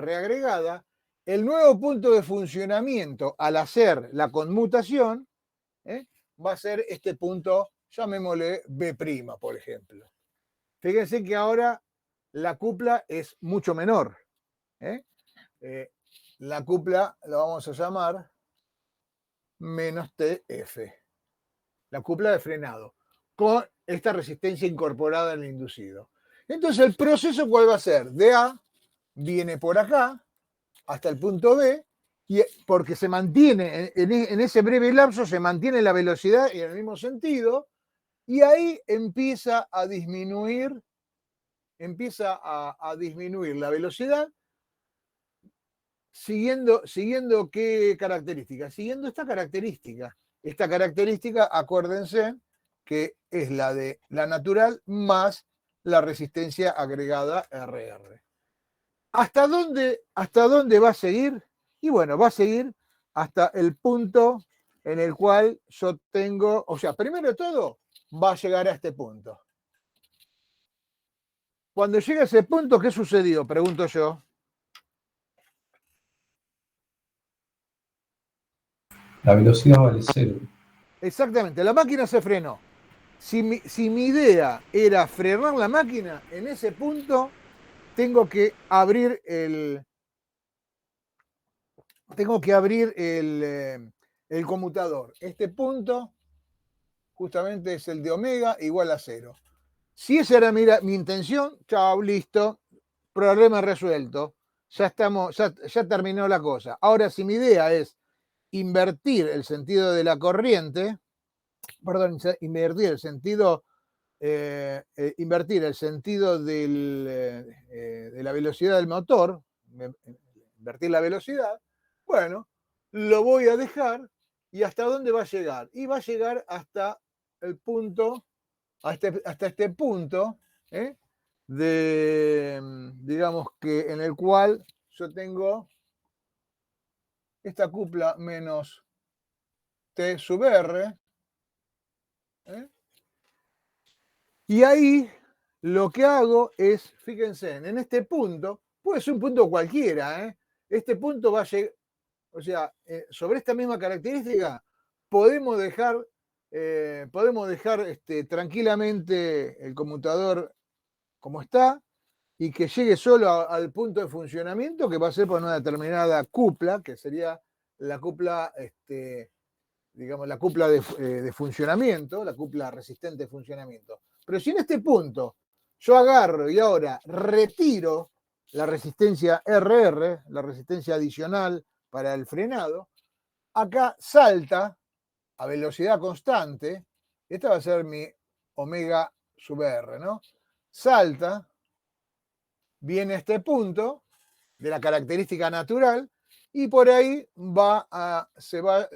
reagregada, el nuevo punto de funcionamiento al hacer la conmutación va a ser este punto, llamémosle B', por ejemplo. Fíjense que ahora la cupla es mucho menor. La cupla la vamos a llamar menos TF. La cupla de frenado, con esta resistencia incorporada en el inducido. Entonces, ¿el proceso cuál va a ser? De A viene por acá hasta el punto B, y porque se mantiene, en ese breve lapso se mantiene la velocidad en el mismo sentido, y ahí empieza a disminuir la velocidad, siguiendo qué característica, siguiendo esta característica. Esta característica, acuérdense, que es la de la natural más la resistencia agregada RR. ¿Hasta dónde va a seguir? Y bueno, va a seguir hasta el punto en el cual yo tengo, o sea, primero de todo, va a llegar a este punto. Cuando llega a ese punto, ¿qué sucedió? Pregunto yo. La velocidad vale cero. Exactamente, la máquina se frenó. Si mi idea era frenar la máquina, en ese punto tengo que abrir el conmutador. Este punto justamente es el de omega igual a 0. Si esa era mi intención, chao, listo, problema resuelto. Ya terminó la cosa. Ahora, si mi idea es invertir el sentido de la corriente, perdón, invertir el sentido de la velocidad del motor, invertir la velocidad, bueno, lo voy a dejar. ¿Y hasta dónde va a llegar? Y va a llegar hasta el punto, hasta este punto, digamos que en el cual yo tengo esta cupla menos T sub R, y ahí lo que hago es, fíjense, en este punto, puede ser un punto cualquiera, este punto va a llegar, o sea, sobre esta misma característica podemos dejar tranquilamente el conmutador como está y que llegue solo al punto de funcionamiento que va a ser por una determinada cupla, que sería la cupla, digamos, la cupla de funcionamiento, la cupla resistente de funcionamiento. Pero si en este punto yo agarro y ahora retiro la resistencia RR, la resistencia adicional para el frenado, acá salta a velocidad constante, esta va a ser mi omega sub R, ¿no? Salta, viene a este punto de la característica natural y por ahí se va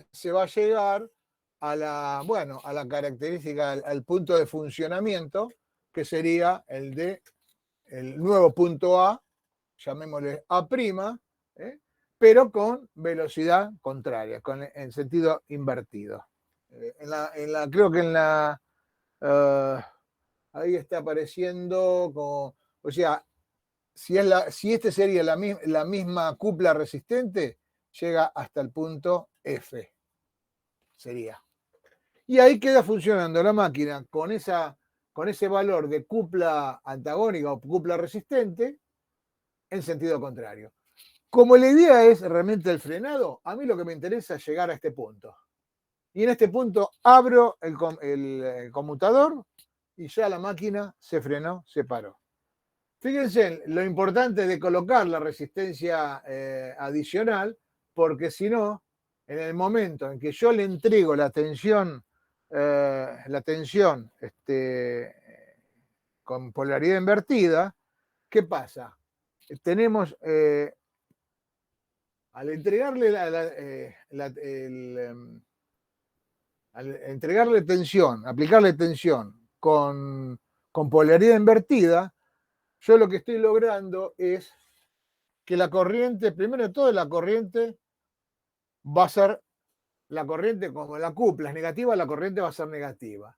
a llegar a la característica, al punto de funcionamiento, que sería el nuevo punto A, llamémosle A', pero con velocidad contraria, en sentido invertido. Creo que ahí está apareciendo como, o sea, si este sería la misma cupla resistente, llega hasta el punto F, sería. Y ahí queda funcionando la máquina con ese valor de cupla antagónica o cupla resistente en sentido contrario. Como la idea es realmente el frenado, a mí lo que me interesa es llegar a este punto. Y en este punto abro el conmutador y ya la máquina se frenó, se paró. Fíjense lo importante de colocar la resistencia adicional, porque si no, en el momento en que yo le entrego la tensión con polaridad invertida, ¿qué pasa? Tenemos, al entregarle al entregarle tensión, aplicarle tensión con polaridad invertida, yo lo que estoy logrando es que la corriente, primero de todo, la corriente va a ser, la corriente como la cupla es negativa, la corriente va a ser negativa.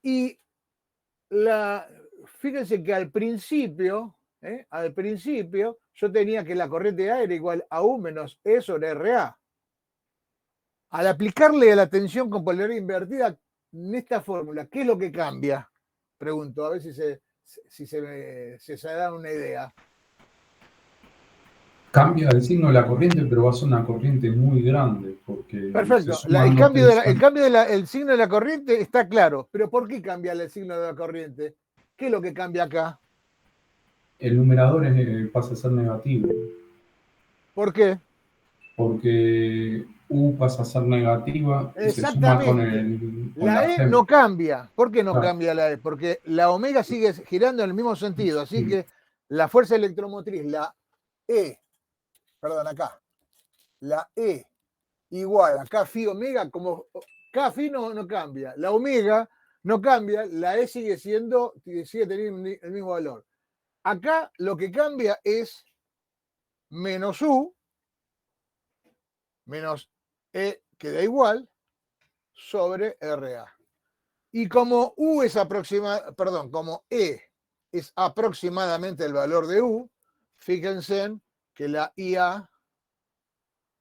Y fíjense que al principio yo tenía que la corriente A era igual a U menos E sobre RA. Al aplicarle la tensión con polaridad invertida en esta fórmula, ¿qué es lo que cambia? Pregunto, a ver si se da una idea. Cambia el signo de la corriente, pero va a ser una corriente muy grande, porque se Perfecto. El suman dos cambio, tensiones. el signo de la corriente está claro, pero ¿por qué cambia el signo de la corriente? ¿Qué es lo que cambia acá? El numerador pasa a ser negativo, ¿Por qué? porque U pasa a ser negativa y se suma Exactamente. con La la E FEM. no cambia. ¿Por qué no Claro, cambia la E? Porque la omega sigue girando en el mismo sentido. Así sí, que la fuerza electromotriz, la E, perdón, acá, la E igual a K phi omega, como K phi no cambia. La omega no cambia, la E sigue teniendo el mismo valor. Acá lo que cambia es menos U, menos E, que da igual, sobre RA. Y como U es como E es aproximadamente el valor de U, fíjense que la IA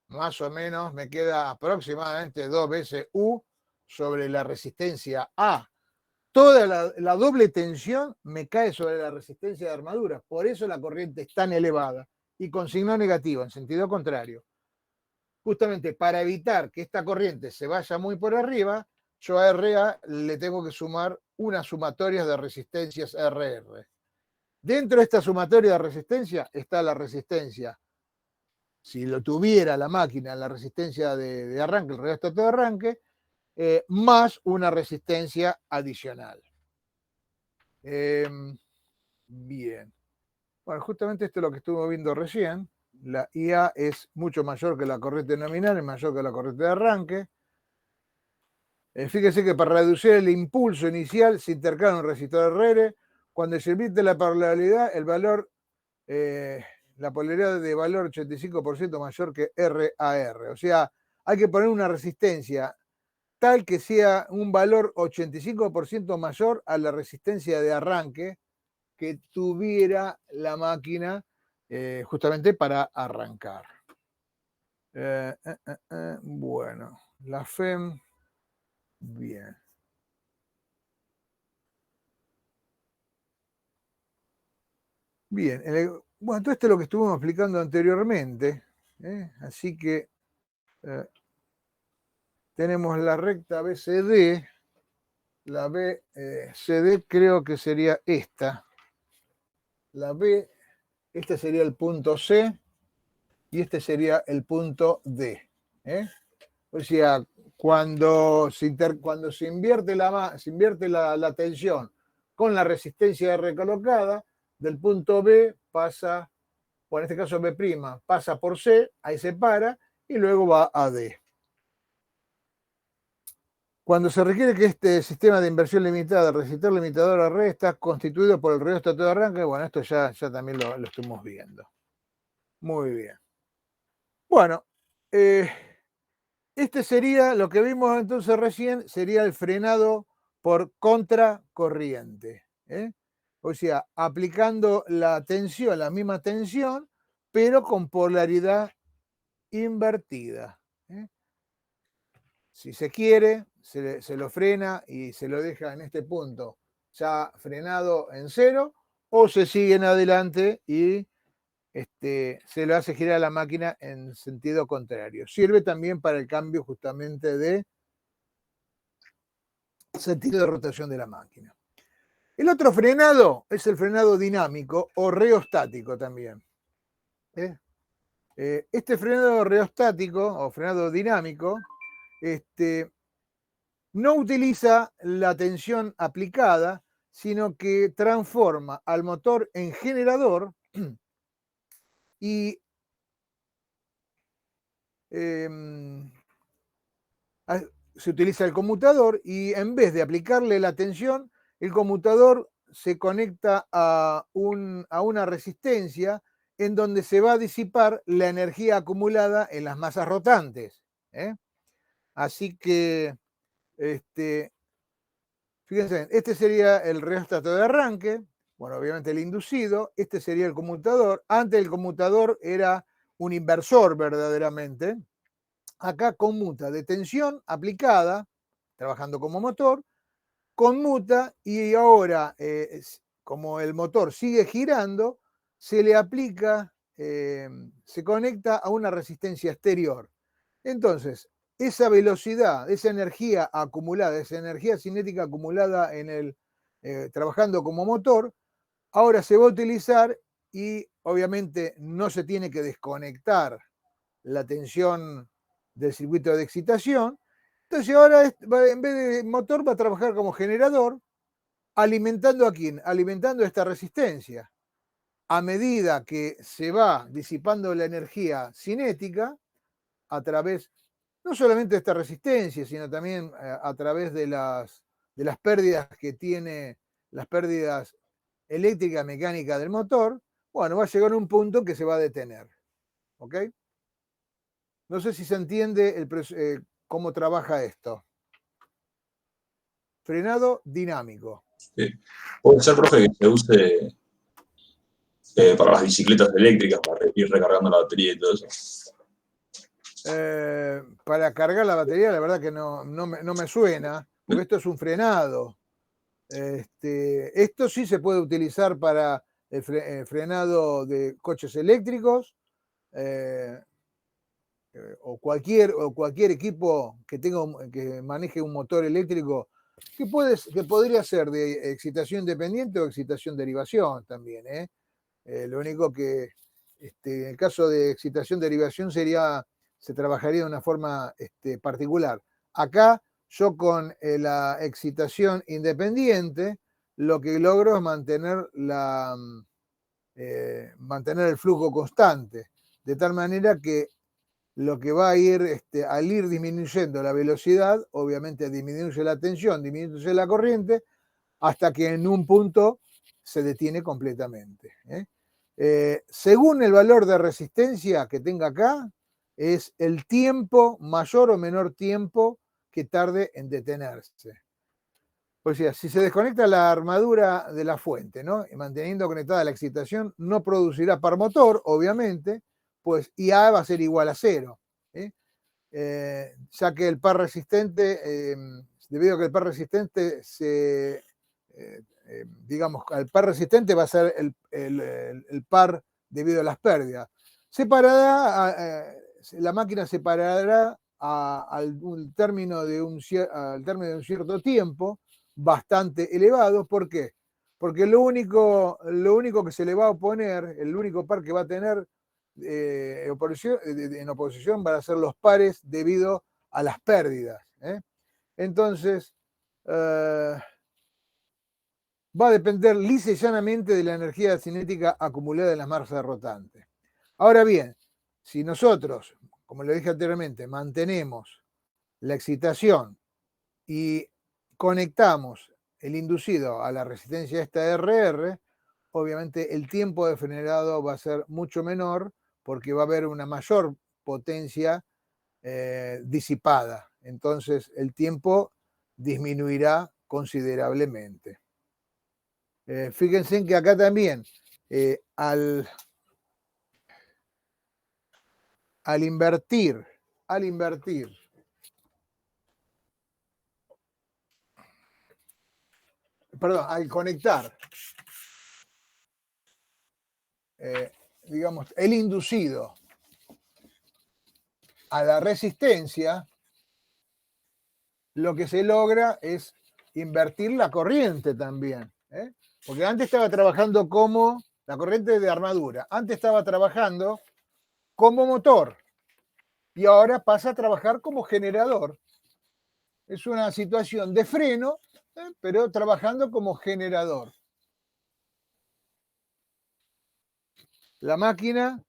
más o menos me queda aproximadamente 2 veces U sobre la resistencia A. Toda la doble tensión me cae sobre la resistencia de armadura. Por eso la corriente es tan elevada y con signo negativo, en sentido contrario. Justamente para evitar que esta corriente se vaya muy por arriba, yo a RA le tengo que sumar unas sumatorias de resistencias RR. Dentro de esta sumatoria de resistencia está la resistencia, si lo tuviera la máquina, la resistencia de arranque, el rheostato de arranque, más una resistencia adicional. Bien. Bueno, justamente esto es lo que estuvimos viendo recién. La IA es mucho mayor que la corriente nominal, es mayor que la corriente de arranque. Fíjese que para reducir el impulso inicial se intercala un resistor RR. Cuando se invierte la polaridad, el valor, la polaridad de valor 85% mayor que RAR. O sea, hay que poner una resistencia tal que sea un valor 85% mayor a la resistencia de arranque que tuviera la máquina justamente para arrancar. Bueno, la FEM, bien. Bien, bueno, todo esto es lo que estuvimos explicando anteriormente, así que tenemos la recta BCD, la BCD creo que sería esta, la B, este sería el punto C y este sería el punto D. O sea, cuando se invierte la tensión con la resistencia recolocada, del punto B pasa, o en este caso B', pasa por C, ahí se para, y luego va a D. Cuando se requiere que este sistema de inversión limitada, resistor limitador a red, está constituido por el rheostato de arranque, bueno, esto ya también lo estuvimos viendo. Muy bien. Bueno, este sería, lo que vimos entonces recién, sería el frenado por contracorriente. O sea, aplicando la tensión, la misma tensión, pero con polaridad invertida. Si se quiere, se lo frena y se lo deja en este punto ya frenado en cero, o se sigue en adelante y se lo hace girar la máquina en sentido contrario. Sirve también para el cambio justamente de sentido de rotación de la máquina. El otro frenado es el frenado dinámico o reostático también. Este frenado reostático o frenado dinámico no utiliza la tensión aplicada, sino que transforma al motor en generador y se utiliza el conmutador y en vez de aplicarle la tensión, el conmutador se conecta a una resistencia en donde se va a disipar la energía acumulada en las masas rotantes. Así que, fíjense, este sería el rheostato de arranque, Bueno, obviamente el inducido, este sería el conmutador. Antes el conmutador era un inversor verdaderamente. Acá conmuta de tensión aplicada, trabajando como motor, conmuta y ahora, como el motor sigue girando, se le aplica, se conecta a una resistencia exterior. Entonces, esa velocidad, esa energía acumulada, esa energía cinética acumulada trabajando como motor, ahora se va a utilizar y obviamente no se tiene que desconectar la tensión del circuito de excitación. Entonces ahora en vez de motor va a trabajar como generador, alimentando a quién? Alimentando esta resistencia. A medida que se va disipando la energía cinética a través no solamente de esta resistencia, sino también a través de las pérdidas que tiene, las pérdidas eléctrica mecánica del motor, bueno, va a llegar a un punto que se va a detener. ¿Ok? No sé si se entiende cómo trabaja esto. Frenado dinámico. Sí. Puede ser, profe, que se use para las bicicletas eléctricas, para ir recargando la batería y todo eso. Para cargar la batería, la verdad que no me suena, porque esto es un frenado. Esto sí se puede utilizar para el frenado de coches eléctricos o cualquier equipo que maneje un motor eléctrico que podría ser de excitación independiente o excitación derivación también. Lo único que en el caso de excitación derivación se trabajaría de una forma particular. Acá yo con la excitación independiente lo que logro es mantener el flujo constante, de tal manera que lo que va a ir, al ir disminuyendo la velocidad, obviamente disminuye la tensión, disminuye la corriente, hasta que en un punto se detiene completamente. Según el valor de resistencia que tenga acá, es el tiempo, mayor o menor tiempo que tarde en detenerse. O sea, si se desconecta la armadura de la fuente, ¿no? Y manteniendo conectada la excitación, no producirá par motor, obviamente, pues IA va a ser igual a 0. Ya que el par resistente, debido a que el par resistente digamos, al par resistente va a ser el par debido a las pérdidas. La máquina se parará al término de un cierto tiempo bastante elevado. ¿Por qué? Porque lo único que se le va a oponer, el único par que va a tener en oposición van a ser los pares debido a las pérdidas. Entonces, va a depender lisa y llanamente de la energía cinética acumulada en las masas rotantes. Ahora bien, si nosotros, como le dije anteriormente, mantenemos la excitación y conectamos el inducido a la resistencia esta RR, obviamente el tiempo de frenado va a ser mucho menor porque va a haber una mayor potencia disipada. Entonces el tiempo disminuirá considerablemente. Fíjense en que acá también, al invertir, perdón, al conectar, digamos, el inducido a la resistencia, lo que se logra es invertir la corriente también. Porque antes estaba trabajando como la corriente de armadura, antes estaba trabajando como motor y ahora pasa a trabajar como generador. Es una situación de freno, pero trabajando como generador. La máquina,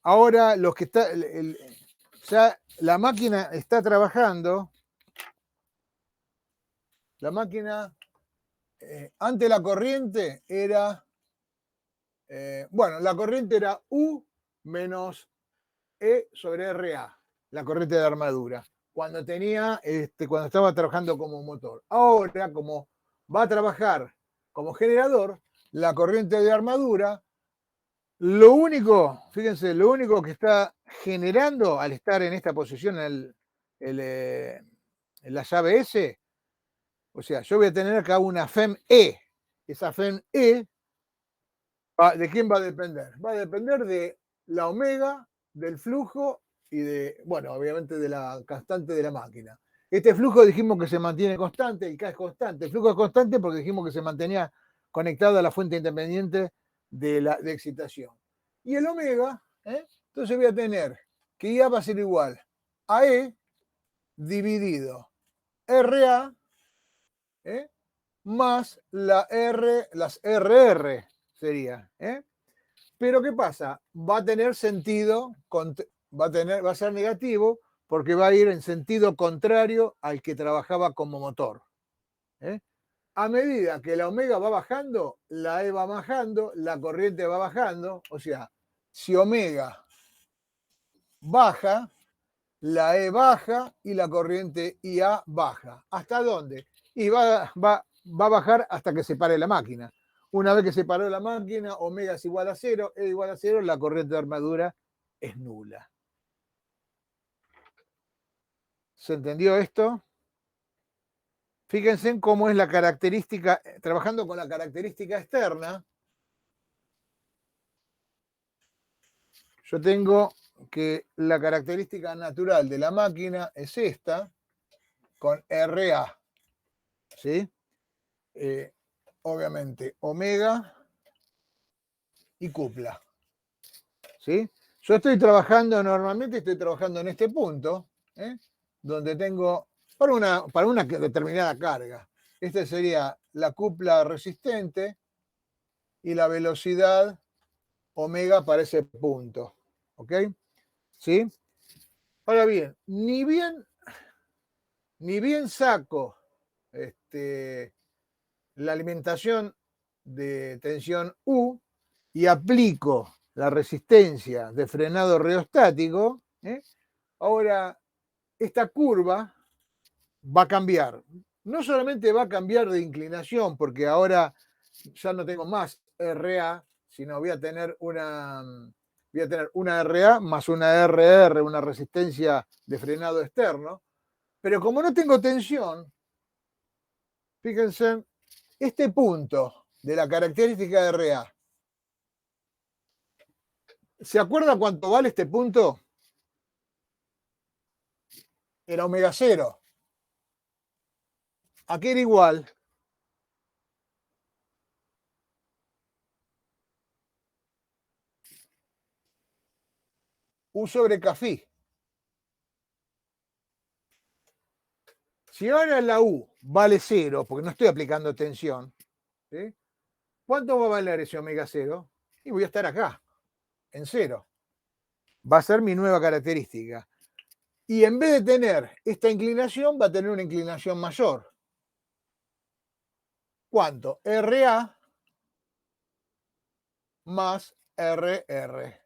ahora los que está, ya la máquina está trabajando. La máquina, ante la corriente era, la corriente era U menos E sobre RA, la corriente de armadura, cuando estaba trabajando como motor. Ahora, como va a trabajar como generador, la corriente de armadura, lo único, fíjense, lo único que está generando al estar en esta posición en la llave S, o sea, yo voy a tener acá una FEM-E. Esa FEM-E, ¿de quién va a depender? Va a depender de la omega, del flujo y de, bueno, obviamente de la constante de la máquina. Este flujo dijimos que se mantiene constante, el K es constante. El flujo es constante porque dijimos que se mantenía conectado a la fuente independiente de excitación. Y el omega, entonces voy a tener que IA va a ser igual a E dividido RA más las RR sería. Pero ¿qué pasa? Va a tener sentido, va a ser negativo porque va a ir en sentido contrario al que trabajaba como motor. A medida que la omega va bajando, la E va bajando, la corriente va bajando. O sea, si omega baja, la E baja y la corriente IA baja. ¿Hasta dónde? Y va a bajar hasta que se pare la máquina. Una vez que se paró la máquina, omega es igual a 0, E igual a 0, la corriente de armadura es nula. ¿Se entendió esto? Fíjense en cómo es la característica, trabajando con la característica externa. Yo tengo que la característica natural de la máquina es esta, con RA. ¿Sí? Obviamente, omega y cupla. ¿Sí? Yo estoy trabajando, normalmente estoy trabajando en este punto, donde tengo, para una determinada carga. Esta sería la cupla resistente y la velocidad omega para ese punto. ¿Ok? ¿Sí? Ahora bien, ni bien saco la alimentación de tensión U y aplico la resistencia de frenado reostático, ahora esta curva va a cambiar. No solamente va a cambiar de inclinación, porque ahora ya no tengo más RA, sino voy a tener una RA más una RR, una resistencia de frenado externo. Pero como no tengo tensión, fíjense, este punto de la característica de RA, ¿se acuerda cuánto vale este punto? Era omega 0. ¿A qué era igual? U sobre Cafí. Si ahora la U vale 0, porque no estoy aplicando tensión, ¿sí? ¿Cuánto va a valer ese omega 0? Y voy a estar acá, en 0. Va a ser mi nueva característica. Y en vez de tener esta inclinación, va a tener una inclinación mayor. ¿Cuánto? RA más RR.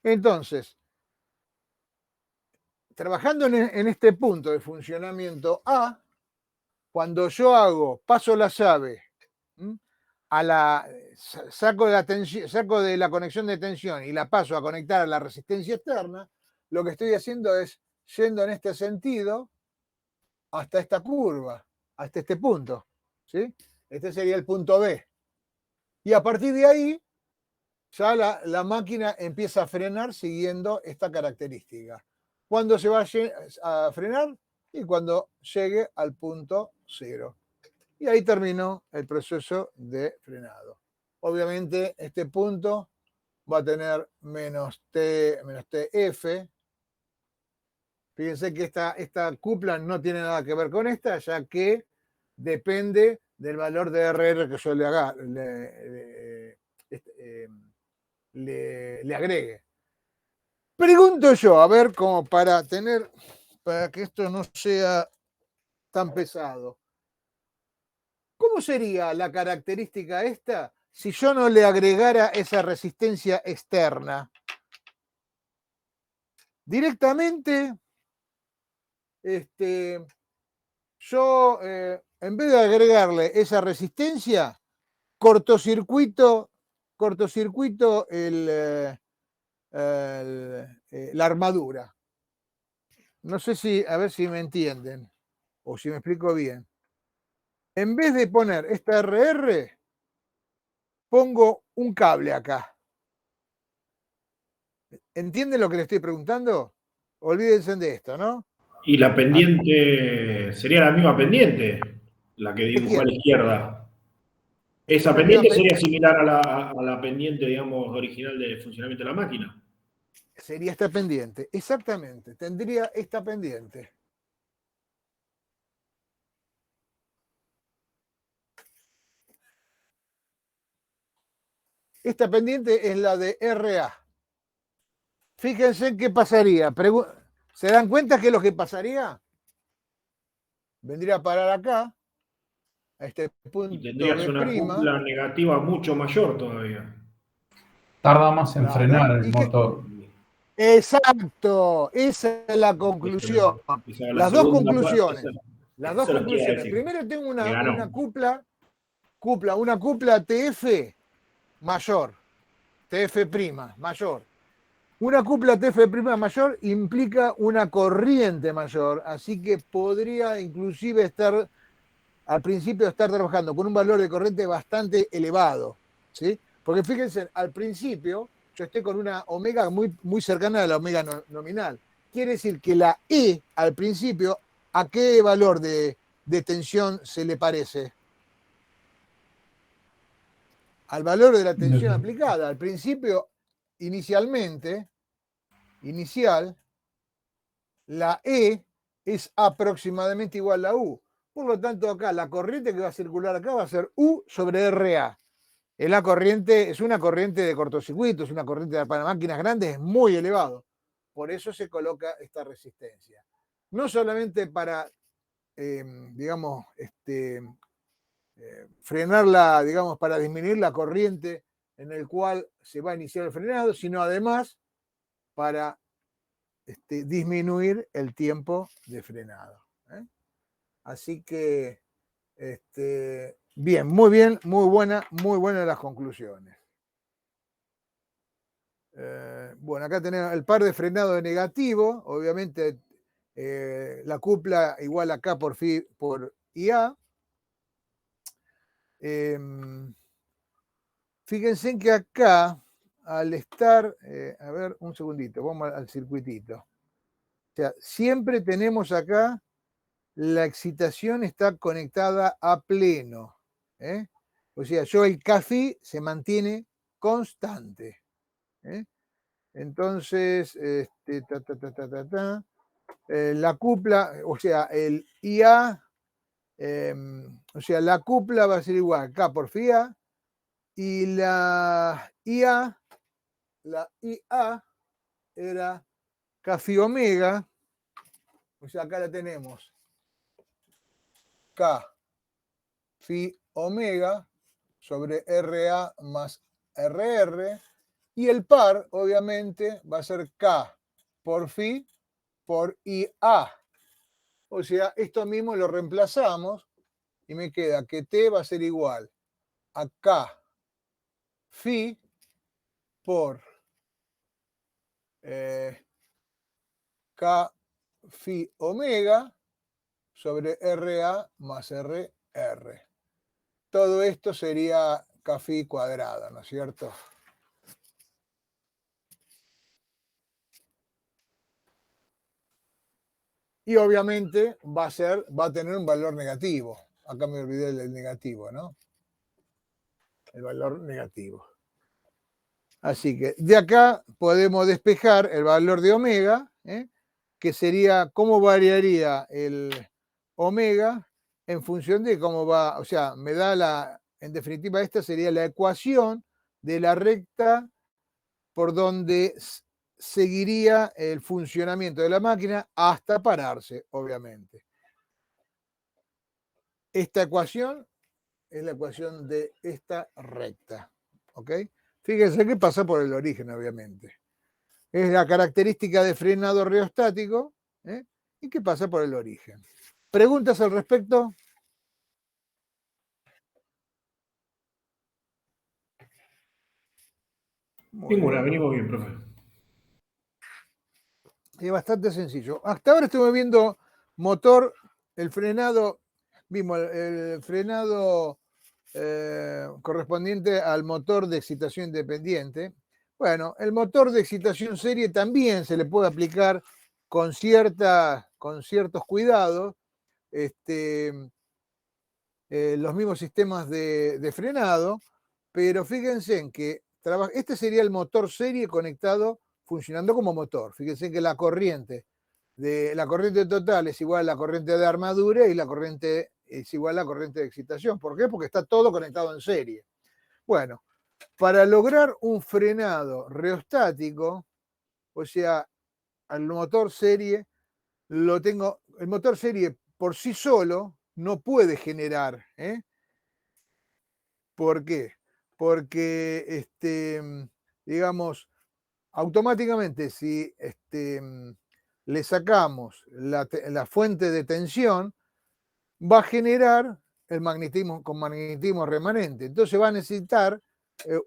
Entonces, trabajando en este punto de funcionamiento A, cuando yo paso la llave saco de la conexión de tensión y la paso a conectar a la resistencia externa, lo que estoy haciendo es yendo en este sentido hasta esta curva, hasta este punto. ¿Sí? Este sería el punto B. Y a partir de ahí, ya la máquina empieza a frenar siguiendo esta característica. ¿Cuándo se va a frenar? Y cuando llegue al punto 0. Y ahí terminó el proceso de frenado. Obviamente este punto va a tener menos TF. Fíjense que esta cupla no tiene nada que ver con esta, ya que depende del valor de RR que yo le agregue. Pregunto yo, a ver, como para que esto no sea tan pesado. ¿Cómo sería la característica esta si yo no le agregara esa resistencia externa? Directamente, yo en vez de agregarle esa resistencia, cortocircuito la armadura. No sé si, a ver si me entienden o si me explico bien. En vez de poner esta RR, pongo un cable acá. ¿Entienden lo que le estoy preguntando? Olvídense de esto, ¿no? Y la pendiente sería la misma pendiente, la que dibujó a la izquierda. Esa La misma pendiente sería similar a la pendiente, digamos, original de funcionamiento de la máquina. sería esta pendiente, exactamente. Tendría esta pendiente. Esta pendiente es la de RA. Fíjense qué pasaría. ¿Se dan cuenta qué es lo que pasaría? Vendría a parar acá, a este punto Y tendrías B'. una cúpula negativa mucho mayor todavía. Tarda más en Claro. frenar el motor. Exacto, esa es la conclusión. Esa es la Las dos segunda conclusiones. parte. Las dos Eso lo quiere conclusiones. decir. Primero tengo Me ganó. una cupla TF mayor, TF' mayor. Una cupla TF' mayor implica una corriente mayor, así que podría inclusive estar, al principio, estar trabajando con un valor de corriente bastante elevado, ¿sí? Porque fíjense, al principio yo estoy con una omega muy, muy cercana a la omega nominal. Quiere decir que la E al principio, ¿a qué valor de tensión se le parece? Al valor de la tensión aplicada. Al principio, inicial, la E es aproximadamente igual a U. Por lo tanto, acá la corriente que va a circular acá va a ser U sobre RA. Es una corriente de cortocircuito, es una corriente para máquinas grandes, es muy elevado. Por eso se coloca esta resistencia. No solamente para, digamos, frenarla, digamos, para disminuir la corriente en el cual se va a iniciar el frenado, sino además para disminuir el tiempo de frenado. Así que, bien, muy buenas las conclusiones. Bueno, acá tenemos el par de frenado negativo, obviamente la cupla igual a K por IA. Fíjense que acá, al estar, a ver, un segundito, vamos al circuitito. O sea, siempre tenemos acá, la excitación está conectada a pleno. O sea, el Kφ se mantiene constante. Entonces, la cupla, o sea, el IA, o sea, la cupla va a ser igual K por φA, y la IA era Kφ omega, o sea, acá la tenemos, Kφ omega sobre RA más RR, y el par, obviamente, va a ser K por φ por IA. O sea, esto mismo lo reemplazamos y me queda que T va a ser igual a K Φ por K Φ omega sobre RA más RR. Todo esto sería K Φ cuadrado, ¿no es cierto? Y obviamente va a tener un valor negativo. Acá me olvidé del negativo, ¿no? El valor negativo. Así que de acá podemos despejar el valor de omega, que sería cómo variaría el omega en función de cómo va, o sea, me da en definitiva, esta sería la ecuación de la recta por donde seguiría el funcionamiento de la máquina hasta pararse, obviamente. Esta ecuación es la ecuación de esta recta, ¿ok? Fíjense que pasa por el origen, obviamente. Es la característica de frenado reostático y que pasa por el origen. ¿Preguntas al respecto? Ninguna, venimos bien, profe. Es bastante sencillo. Hasta ahora estuve viendo motor, el frenado, vimos el frenado correspondiente al motor de excitación independiente. Bueno, el motor de excitación serie también se le puede aplicar con ciertos cuidados los mismos sistemas de frenado, pero fíjense en que este sería el motor serie conectado, funcionando como motor. Fíjense que la corriente total es igual a la corriente de armadura y la corriente es igual a la corriente de excitación. ¿Por qué? Porque está todo conectado en serie. Bueno, para lograr un frenado reostático, o sea, al motor serie, el motor serie por sí solo no puede generar. ¿Por qué? Porque, digamos, automáticamente si le sacamos la fuente de tensión, va a generar el magnetismo con magnetismo remanente. Entonces va a necesitar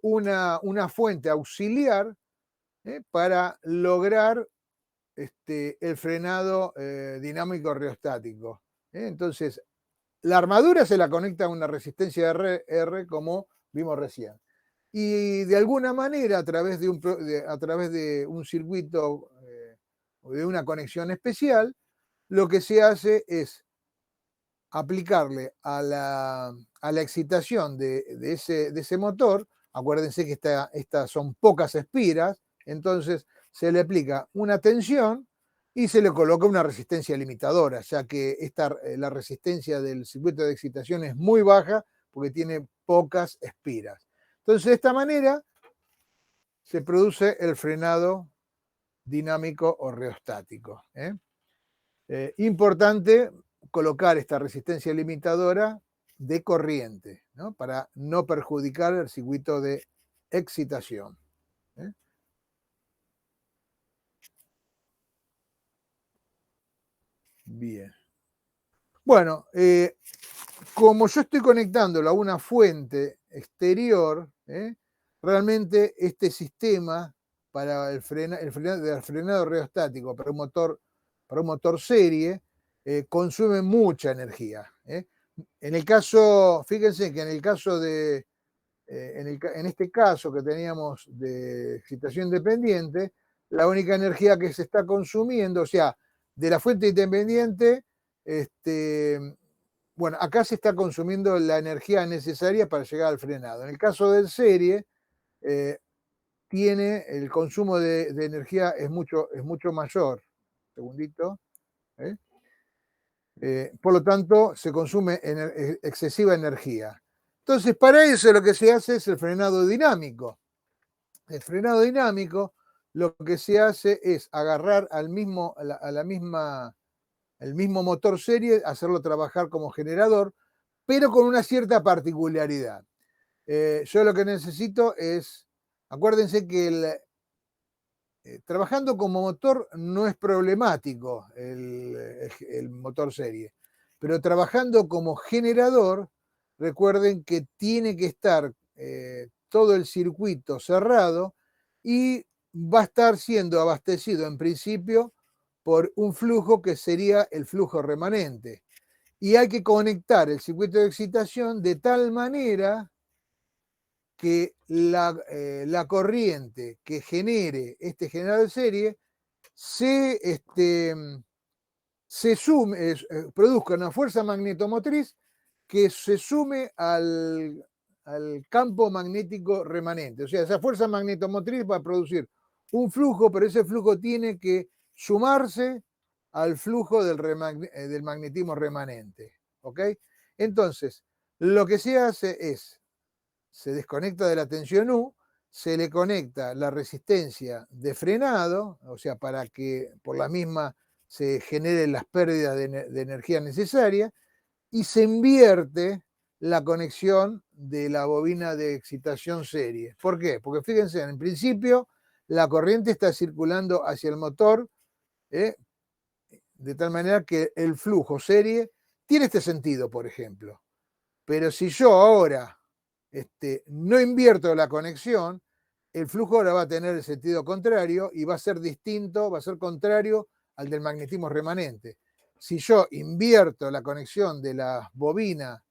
una fuente auxiliar para lograr el frenado dinámico reostático. Entonces, la armadura se la conecta a una resistencia R, como vimos recién. Y de alguna manera, a través de un circuito o de una conexión especial, lo que se hace es aplicarle a la excitación de ese motor. Acuérdense que estas son pocas espiras, entonces se le aplica una tensión y se le coloca una resistencia limitadora, ya que la resistencia del circuito de excitación es muy baja porque tiene pocas espiras. Entonces, de esta manera se produce el frenado dinámico o reostático. Importante colocar esta resistencia limitadora de corriente, ¿no? Para no perjudicar el circuito de excitación. Bien. Bueno, como yo estoy conectándolo a una fuente exterior, realmente este sistema para el frenado reostático para un motor serie consume mucha energía. En el caso, fíjense que en el caso en este caso que teníamos de excitación independiente, la única energía que se está consumiendo, o sea, de la fuente independiente, bueno, acá se está consumiendo la energía necesaria para llegar al frenado. En el caso del serie, tiene el consumo de energía es mucho mayor. Segundito. Por lo tanto, se consume excesiva energía. Entonces, para eso lo que se hace es el frenado dinámico. El frenado dinámico, lo que se hace es agarrar el mismo motor serie, hacerlo trabajar como generador, pero con una cierta particularidad. Yo lo que necesito es, acuérdense que trabajando como motor no es problemático el motor serie, pero trabajando como generador, recuerden que tiene que estar todo el circuito cerrado y va a estar siendo abastecido en principio por un flujo que sería el flujo remanente. Y hay que conectar el circuito de excitación de tal manera que la corriente que genere este generador de serie produzca una fuerza magnetomotriz que se sume al campo magnético remanente. O sea, esa fuerza magnetomotriz va a producir un flujo, pero ese flujo tiene que sumarse al flujo del magnetismo remanente. ¿Ok? Entonces, lo que se hace es, se desconecta de la tensión U, se le conecta la resistencia de frenado, o sea, para que por la misma se generen las pérdidas de energía necesaria, y se invierte la conexión de la bobina de excitación serie. ¿Por qué? Porque fíjense, en principio la corriente está circulando hacia el motor, de tal manera que el flujo serie tiene este sentido, por ejemplo. Pero si yo ahora no invierto la conexión, el flujo ahora va a tener el sentido contrario y va a ser distinto, va a ser contrario al del magnetismo remanente. Si yo invierto la conexión de la bobina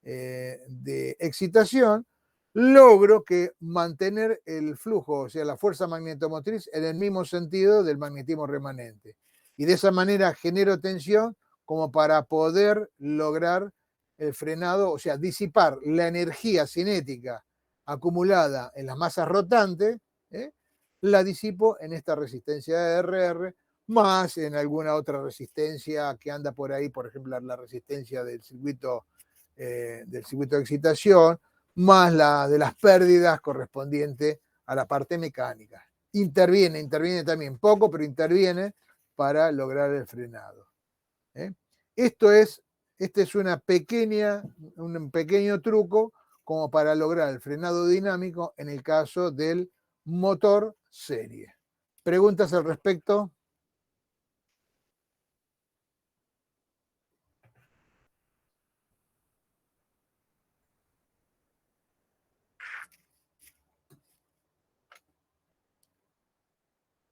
de excitación, logro que mantener el flujo, o sea, la fuerza magnetomotriz, en el mismo sentido del magnetismo remanente. Y de esa manera genero tensión como para poder lograr el frenado, o sea, disipar la energía cinética acumulada en las masas rotantes, la disipo en esta resistencia de RR, más en alguna otra resistencia que anda por ahí, por ejemplo, la resistencia del circuito de excitación, más la de las pérdidas correspondiente a la parte mecánica. Interviene también poco, pero interviene para lograr el frenado. Este es un pequeño truco como para lograr el frenado dinámico en el caso del motor serie. ¿Preguntas al respecto?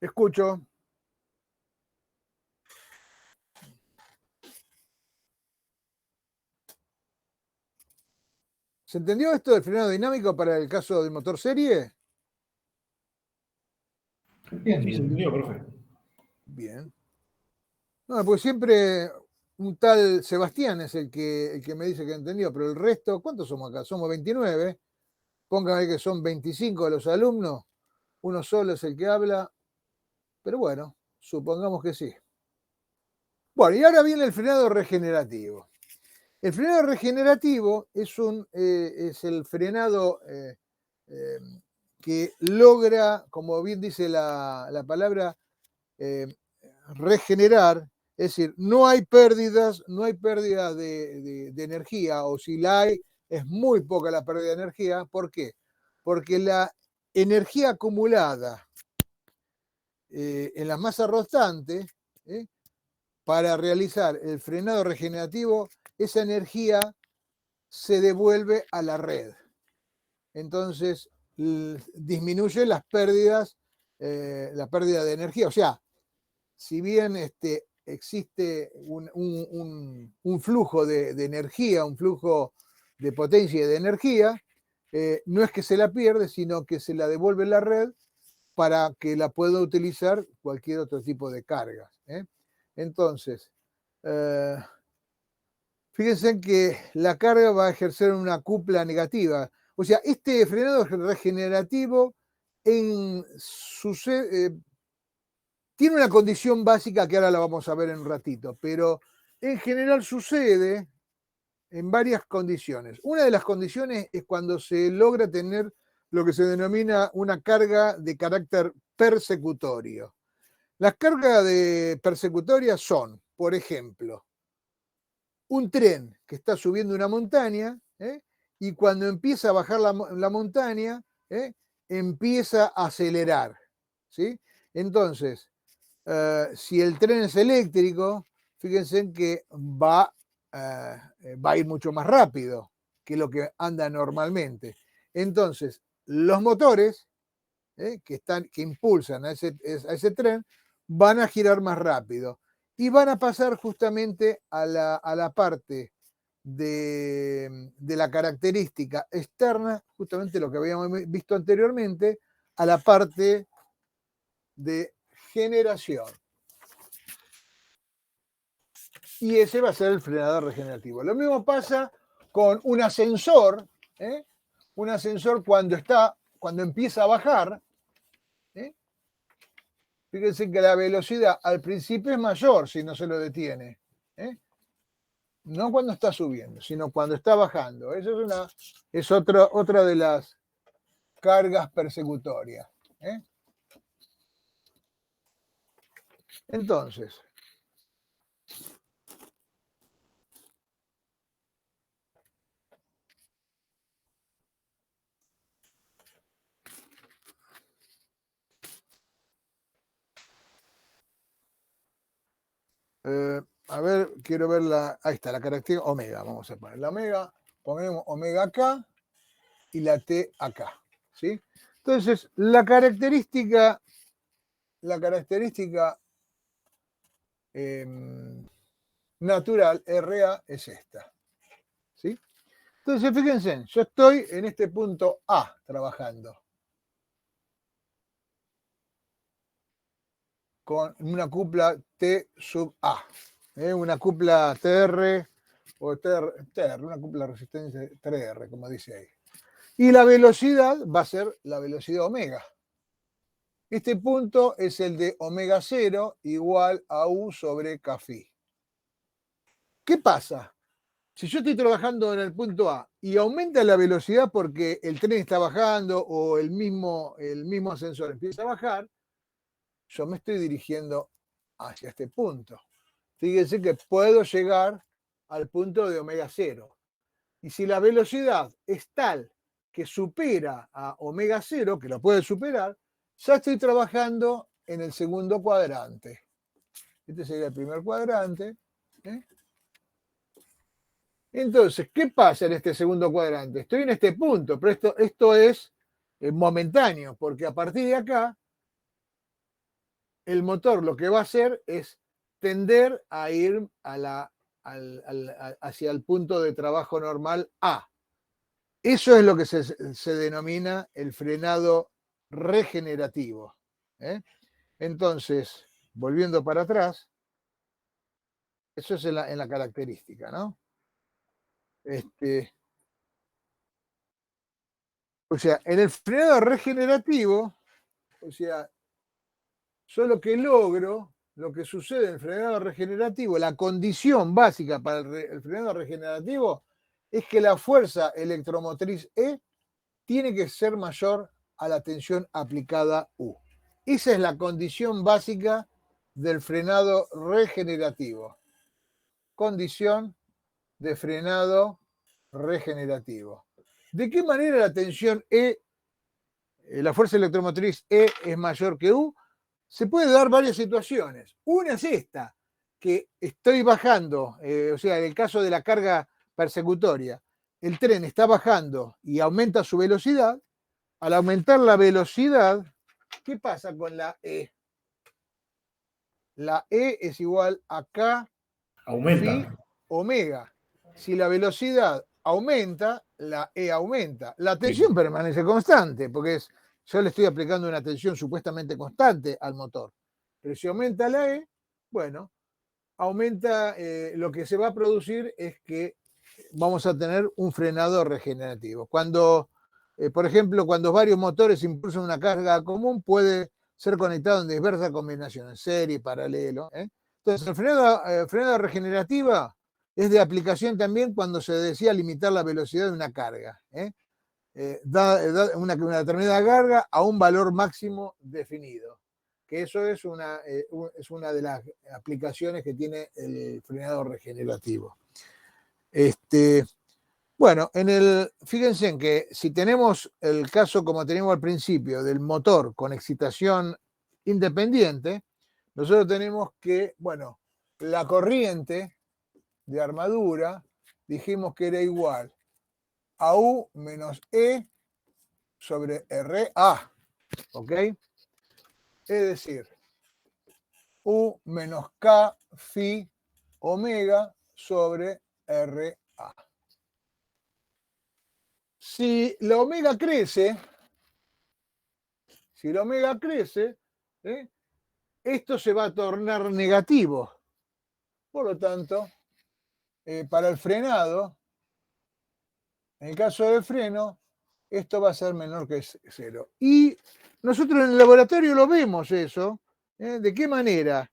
Escucho. ¿Se entendió esto del frenado dinámico para el caso del motor serie? Bien, Sí, se entendió, profe. Bien. No, porque siempre un tal Sebastián es el que me dice que entendió, pero el resto, ¿cuántos somos acá? Somos 29. Pónganme que son 25 de los alumnos. Uno solo es el que habla. Pero bueno, supongamos que sí. Bueno, y ahora viene el frenado regenerativo. El frenado regenerativo es el frenado que logra, como bien dice la palabra, regenerar, es decir, no hay pérdidas de energía, o si la hay, es muy poca la pérdida de energía. ¿Por qué? Porque la energía acumulada en las masas rotantes, para realizar el frenado regenerativo, esa energía se devuelve a la red. Entonces, disminuye las pérdidas, la pérdida de energía. O sea, si bien existe un flujo de energía, un flujo de potencia y de energía, no es que se la pierde, sino que se la devuelve a la red para que la pueda utilizar cualquier otro tipo de cargas. Entonces, fíjense que la carga va a ejercer una cupla negativa. O sea, este frenado regenerativo tiene una condición básica que ahora la vamos a ver en un ratito, pero en general sucede en varias condiciones. Una de las condiciones es cuando se logra tener lo que se denomina una carga de carácter persecutorio. Las cargas persecutorias son, por ejemplo, un tren que está subiendo una montaña, y cuando empieza a bajar la montaña, empieza a acelerar, ¿sí? Entonces, si el tren es eléctrico, fíjense que va a ir mucho más rápido que lo que anda normalmente. Entonces, los motores que impulsan a ese tren van a girar más rápido y van a pasar justamente a la parte de la característica externa, justamente lo que habíamos visto anteriormente, a la parte de generación. Y ese va a ser el frenador regenerativo. Lo mismo pasa con un ascensor. Un ascensor cuando empieza a bajar, fíjense que la velocidad al principio es mayor si no se lo detiene. No cuando está subiendo, sino cuando está bajando. Eso es otra de las cargas persecutorias. Entonces, a ver, quiero ver ahí está, la característica omega. Vamos a poner la omega, ponemos omega acá y la T acá, ¿sí? Entonces, la característica natural, RA, es esta. ¿Sí? Entonces, fíjense, yo estoy en este punto A trabajando con una cupla T sub A, una cupla TR o TR, una cupla de resistencia 3R, como dice ahí. Y la velocidad va a ser la velocidad omega. Este punto es el de omega 0 igual a U sobre K phi. ¿Qué pasa? Si yo estoy trabajando en el punto A y aumenta la velocidad porque el tren está bajando o el mismo ascensor empieza a bajar, yo me estoy dirigiendo hacia este punto. Fíjense que puedo llegar al punto de omega 0. Y si la velocidad es tal que supera a omega 0, que lo puede superar, ya estoy trabajando en el segundo cuadrante. Este sería el primer cuadrante. Entonces, ¿qué pasa en este segundo cuadrante? Estoy en este punto, pero esto es momentáneo, porque a partir de acá, el motor lo que va a hacer es tender a ir hacia el punto de trabajo normal A. Eso es lo que se denomina el frenado regenerativo. Entonces, volviendo para atrás, eso es en la característica, ¿no? O sea, en el frenado regenerativo, o sea, yo lo que logro, lo que sucede en el frenado regenerativo, la condición básica para el frenado regenerativo es que la fuerza electromotriz E tiene que ser mayor a la tensión aplicada U. Esa es la condición básica del frenado regenerativo. Condición de frenado regenerativo. ¿De qué manera la tensión E, la fuerza electromotriz E es mayor que U? Se puede dar varias situaciones. Una es esta, que estoy bajando, o sea, en el caso de la carga persecutoria, el tren está bajando y aumenta su velocidad. Al aumentar la velocidad, ¿qué pasa con la E? La E es igual a K phi omega. Si la velocidad aumenta, la E aumenta. La tensión permanece constante, porque yo le estoy aplicando una tensión supuestamente constante al motor. Pero si aumenta la E, bueno, aumenta, lo que se va a producir es que vamos a tener un frenado regenerativo. Cuando, por ejemplo, cuando varios motores impulsan una carga común, puede ser conectado en diversas combinaciones, serie, paralelo. Entonces, el frenado regenerativa es de aplicación también cuando se desea limitar la velocidad de una carga. Da una determinada carga a un valor máximo definido. Que eso es una de las aplicaciones que tiene el frenado regenerativo. Bueno, fíjense en que si tenemos el caso como teníamos al principio del motor con excitación independiente, nosotros tenemos que, bueno, la corriente de armadura dijimos que era igual a U menos E sobre RA, ¿ok? Es decir, U menos K phi omega sobre RA. Si la omega crece, esto se va a tornar negativo. Por lo tanto, para el frenado, en el caso del freno, esto va a ser menor que 0. Y nosotros en el laboratorio lo vemos eso. ¿De qué manera?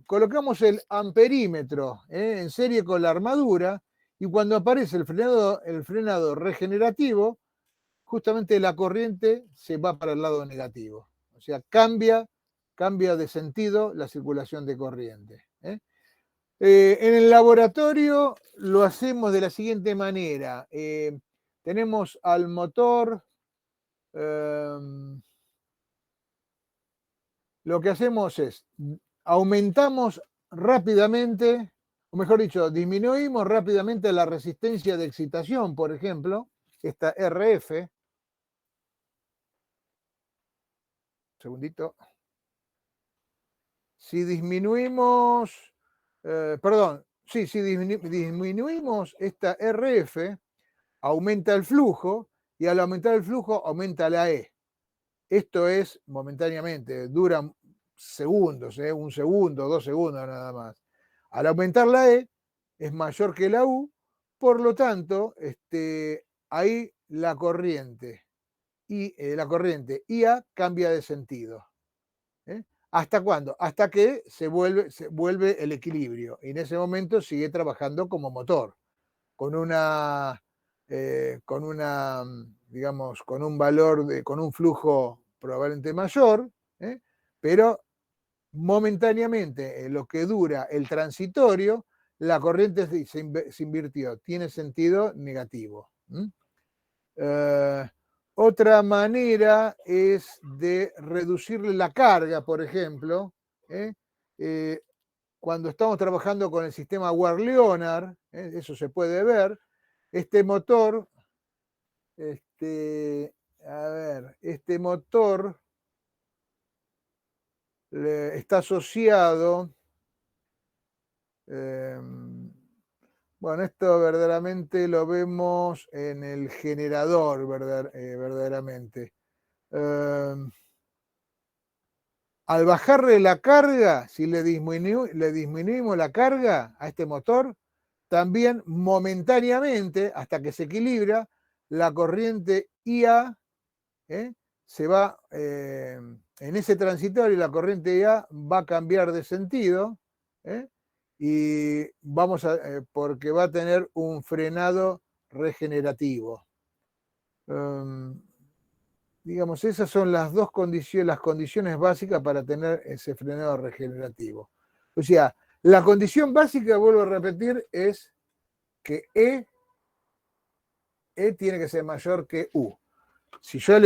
Colocamos el amperímetro en serie con la armadura y cuando aparece el frenado regenerativo, justamente la corriente se va para el lado negativo. O sea, cambia de sentido la circulación de corriente. En el laboratorio lo hacemos de la siguiente manera. Tenemos al motor, lo que hacemos es aumentamos rápidamente, o mejor dicho, disminuimos rápidamente la resistencia de excitación, por ejemplo, esta RF, segundito. Si disminuimos, si disminuimos esta RF, aumenta el flujo, y al aumentar el flujo, aumenta la E. Esto es momentáneamente, dura segundos, 1 segundo, 2 segundos nada más. Al aumentar la E, es mayor que la U, por lo tanto, ahí la corriente IA cambia de sentido. ¿Hasta cuándo? Hasta que se vuelve el equilibrio, y en ese momento sigue trabajando como motor, con un valor, con un flujo probablemente mayor, pero momentáneamente, en lo que dura el transitorio, la corriente se invirtió, tiene sentido negativo. Otra manera es de reducirle la carga, por ejemplo, cuando estamos trabajando con el sistema War-Leonard, eso se puede ver, este motor está asociado, bueno, esto verdaderamente lo vemos en el generador, verdaderamente. Al bajarle la carga, si le disminuimos la carga a este motor, también momentáneamente, hasta que se equilibra, la corriente IA se va, en ese transitorio, la corriente IA va a cambiar de sentido, y porque va a tener un frenado regenerativo. Digamos, esas son las condiciones básicas para tener ese frenado regenerativo. O sea, la condición básica, vuelvo a repetir, es que E tiene que ser mayor que U. Si yo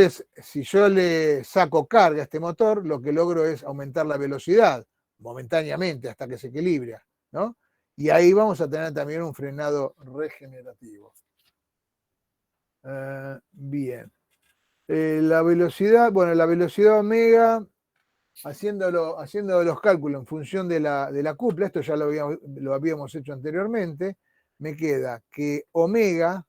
le saco carga a este motor, lo que logro es aumentar la velocidad momentáneamente hasta que se equilibra, ¿no? Y ahí vamos a tener también un frenado regenerativo. Bien. La velocidad omega, haciendo los cálculos en función de la cupla, esto ya lo habíamos hecho anteriormente, me queda que omega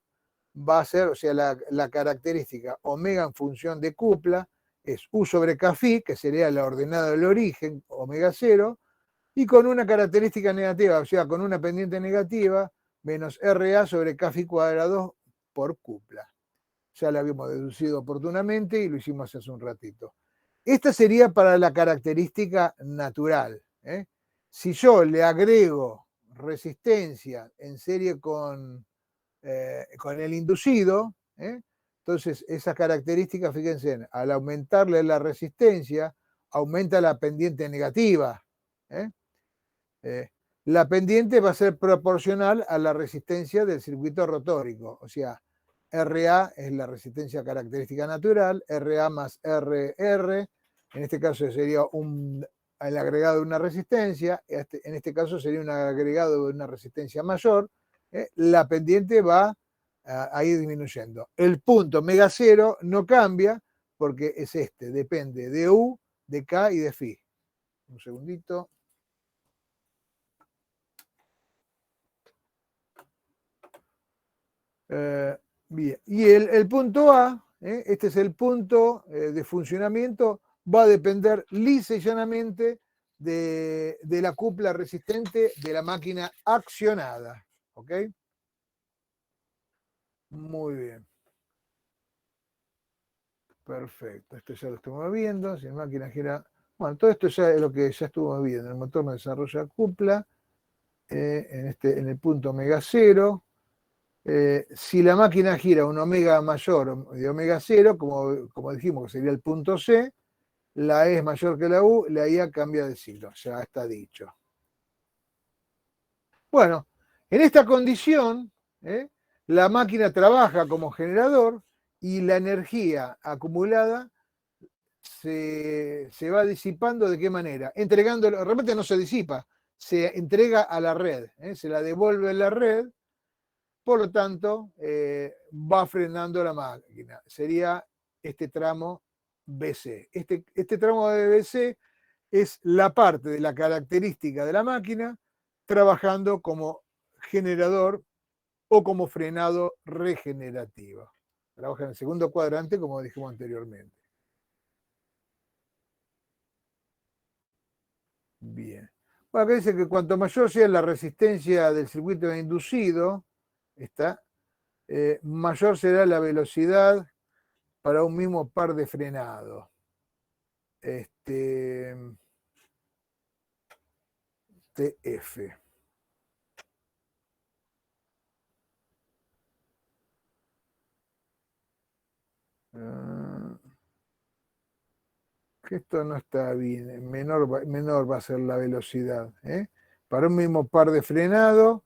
va a ser, o sea, la característica omega en función de cupla es U sobre Kφ, que sería la ordenada del origen, omega 0, y con una característica negativa, o sea, con una pendiente negativa, menos RA sobre Kφ cuadrado por cupla. Ya la habíamos deducido oportunamente y lo hicimos hace un ratito. Esta sería para la característica natural. Si yo le agrego resistencia en serie con el inducido, entonces esas características, fíjense, al aumentarle la resistencia, aumenta la pendiente negativa. La pendiente va a ser proporcional a la resistencia del circuito rotórico, o sea, RA es la resistencia característica natural, RA más RR, en este caso sería el agregado de una resistencia, en este caso sería un agregado de una resistencia mayor, la pendiente va a ir disminuyendo. El punto omega 0 no cambia porque es depende de U, de K y de Φ. Un segundito. Bien, y el punto A, este es el punto de funcionamiento, va a depender lisa y llanamente de la cupla resistente de la máquina accionada. ¿Ok? Muy bien. Perfecto, esto ya lo estamos viendo. Si la máquina gira. Bueno, todo esto ya es lo que ya estuvimos viendo. El motor no desarrolla cupla en el punto omega 0. Si la máquina gira un omega mayor de omega 0, como dijimos que sería el punto C, la E es mayor que la U, la IA cambia de signo, ya está dicho. Bueno, en esta condición, la máquina trabaja como generador y la energía acumulada se va disipando. ¿De qué manera? Entregándolo, de repente no se disipa, se entrega a la red, se la devuelve a la red. Por lo tanto, va frenando la máquina. Sería este tramo BC. Este tramo de BC es la parte de la característica de la máquina trabajando como generador o como frenado regenerativo. Trabaja en el segundo cuadrante, como dijimos anteriormente. Bien. Bueno, acá dice que cuanto mayor sea la resistencia del circuito inducido, mayor será la velocidad para un mismo par de frenado. TF. Que esto no está bien. Menor va a ser la velocidad. Para un mismo par de frenado,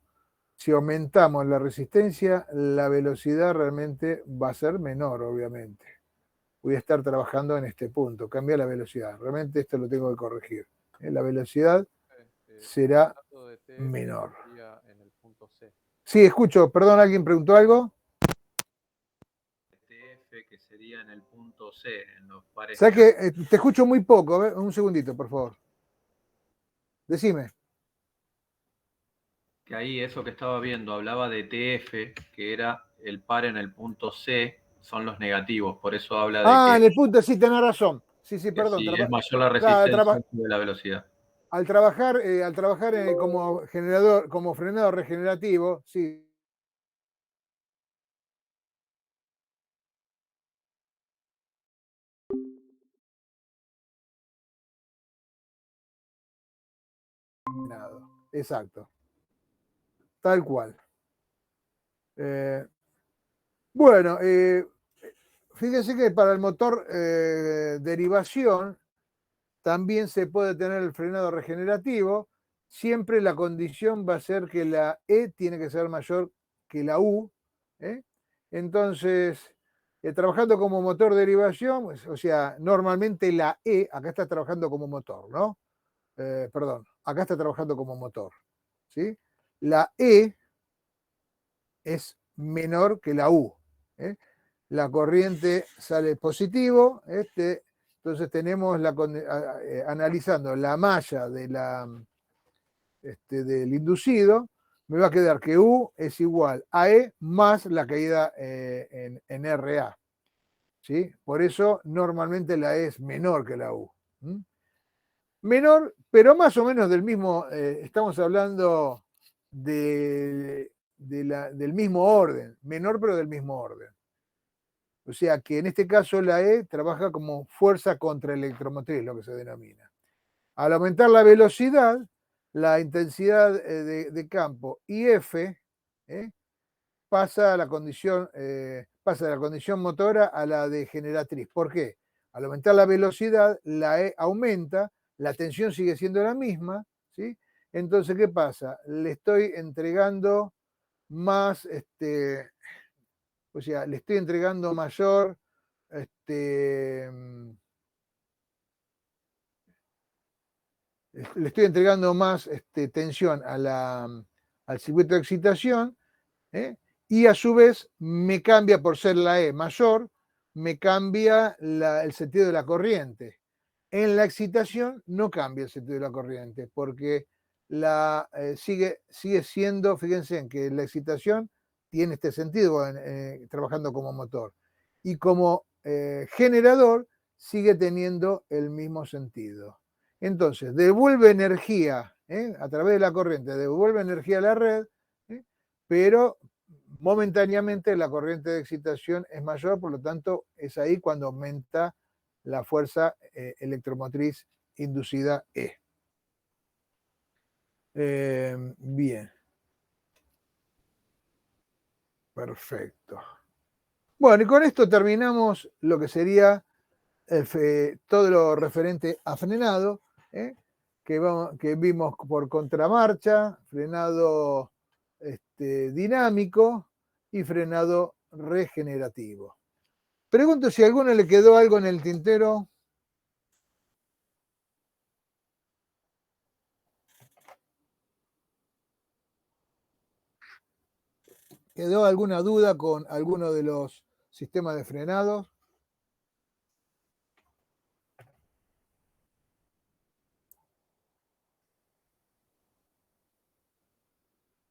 si aumentamos la resistencia, la velocidad realmente va a ser menor, obviamente. Voy a estar trabajando en este punto. Cambia la velocidad. Realmente esto lo tengo que corregir. La velocidad será menor. Sí, escucho. Perdón, ¿alguien preguntó algo? Que sería en el punto C, en los pares. ¿Sabes que te escucho muy poco? A ver, un segundito, por favor. Decime. Que ahí eso que estaba viendo hablaba de TF, que era el par en el punto C, son los negativos, por eso habla de en el punto, sí, tenés razón. Sí, perdón. Si es mayor la resistencia de la velocidad. Al trabajar como generador, como frenado regenerativo, sí. Exacto. Tal cual. Bueno, fíjense que para el motor derivación también se puede tener el frenado regenerativo. Siempre la condición va a ser que la E tiene que ser mayor que la U. Entonces, trabajando como motor derivación, pues, o sea, normalmente la E, acá está trabajando como motor, ¿no? Perdón, acá está trabajando como motor. ¿Sí? La E es menor que la U. La corriente sale positivo, entonces tenemos analizando la malla del inducido, me va a quedar que U es igual a E más la caída en RA. ¿Sí? Por eso normalmente la E es menor que la U. Menor, pero más o menos del mismo, estamos hablando del mismo orden, menor pero del mismo orden. O sea que en este caso la E trabaja como fuerza contra electromotriz, lo que se denomina. Al aumentar la velocidad, la intensidad de campo IF pasa de la condición motora a la de generatriz. ¿Por qué? Al aumentar la velocidad, la E aumenta, la tensión sigue siendo la misma, ¿sí? Entonces, ¿qué pasa? Le estoy entregando más, o sea, le estoy entregando mayor, le estoy entregando más tensión al circuito de excitación, y a su vez me cambia, por ser la E mayor, me cambia el sentido de la corriente. En la excitación no cambia el sentido de la corriente, porque sigue siendo, fíjense en que la excitación tiene este sentido trabajando como motor. Y como generador sigue teniendo el mismo sentido. Entonces, devuelve energía a través de la corriente, devuelve energía a la red, pero momentáneamente la corriente de excitación es mayor, por lo tanto es ahí cuando aumenta la fuerza electromotriz inducida E. Bien. Perfecto. Bueno, y con esto terminamos lo que sería todo lo referente a frenado, que vimos por contramarcha, frenado dinámico y frenado regenerativo. Pregunto si a alguno le quedó algo en el tintero. ¿Quedó alguna duda con alguno de los sistemas de frenado?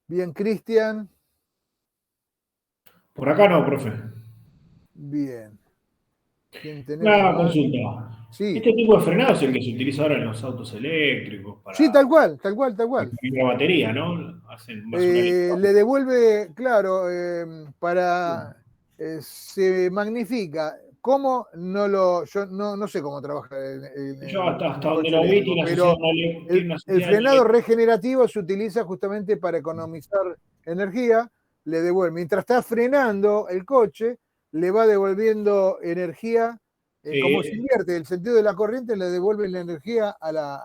Bien, Cristian. Por acá no, profe. Bien. ¿Quién tenemos Una más? consulta. Sí. Este tipo de frenado es el que se utiliza ahora en los autos eléctricos Sí, para tal cual, tal cual, tal cual. la batería, ¿no? Hacen más una Le devuelve, claro, se magnifica. ¿Cómo? Yo no sé cómo trabaja Yo en hasta un donde coche lo vi eléctrico, tiene pero tiene una el sociedad frenado regenerativo se utiliza justamente para economizar energía, le devuelve. Mientras está frenando el coche, le va devolviendo energía, como se sí, invierte el sentido de la corriente, le devuelve la energía a la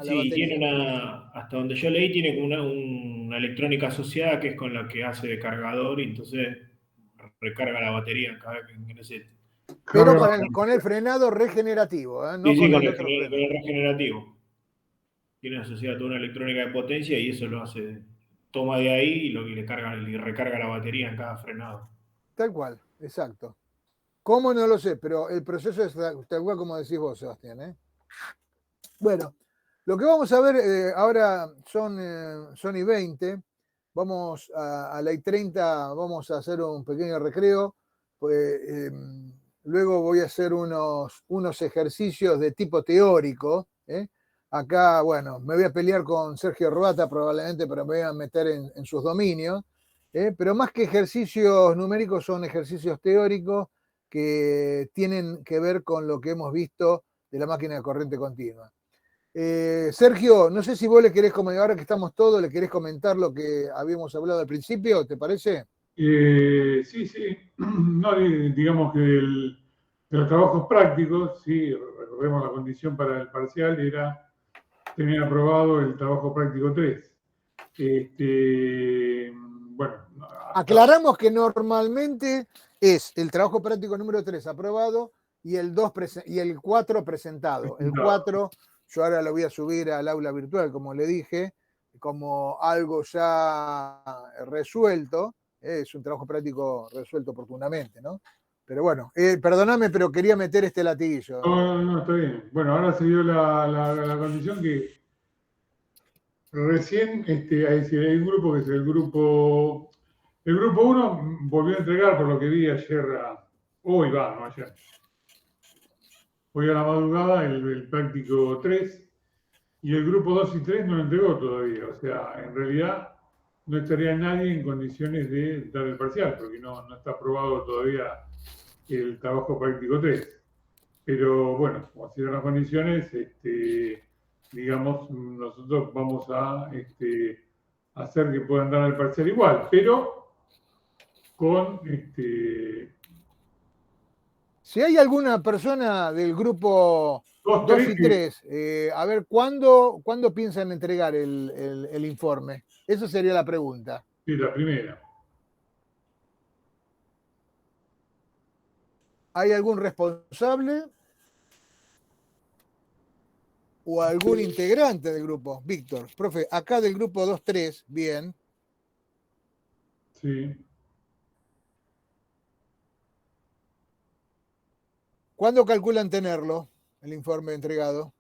sí, tiene batería. hasta donde yo leí, tiene como una electrónica asociada que es con la que hace de cargador y entonces recarga la batería cada vez que en ese. Pero Carga, con el frenado regenerativo, Sí, no sí, con con el otro con el freno. regenerativo. Tiene asociada toda una electrónica de potencia y eso lo hace, toma de ahí y le carga y recarga la batería en cada frenado. Tal cual, exacto. ¿Cómo? No lo sé, pero el proceso es tal cual como decís vos, Sebastián. Bueno, lo que vamos a ver ahora son y 20. Vamos a la y 30, vamos a hacer un pequeño recreo. Pues, luego voy a hacer unos ejercicios de tipo teórico. Acá, bueno, me voy a pelear con Sergio Ruata probablemente, pero me voy a meter en sus dominios. Pero más que ejercicios numéricos, son ejercicios teóricos que tienen que ver con lo que hemos visto de la máquina de corriente continua. Sergio, no sé si vos le querés comentar, ahora que estamos todos, le querés comentar lo que habíamos hablado al principio, ¿te parece? sí, sí. No, digamos que de los trabajos prácticos, sí, recordemos la condición para el parcial era tener aprobado el trabajo práctico 3. Bueno, hasta Aclaramos que normalmente es el trabajo práctico número 3 aprobado y y el 4 presentado. El presentado. 4 yo ahora lo voy a subir al aula virtual, como le dije, como algo ya resuelto. Es un trabajo práctico resuelto oportunamente, ¿no? Pero bueno, perdóname, pero quería meter este latiguillo. No, está bien. Bueno, ahora se dio la condición que recién hay un grupo que es el grupo 1 volvió a entregar, por lo que vi ayer, hoy va, no ayer. Hoy a la madrugada el práctico 3 y el grupo 2 y 3 no lo entregó todavía. O sea, en realidad no estaría nadie en condiciones de dar el parcial, porque no está aprobado todavía el trabajo práctico 3. Pero bueno, como así dan las condiciones, digamos, nosotros vamos a hacer que puedan dar el parcial igual, pero con Si hay alguna persona del grupo 2, 2 3 y 3, a ver, ¿cuándo piensan entregar el informe? Esa sería la pregunta. sí, la primera. ¿Hay algún responsable o algún integrante del grupo? Víctor, profe, acá del grupo 2-3, bien. Sí. ¿Cuándo calculan tenerlo, el informe entregado?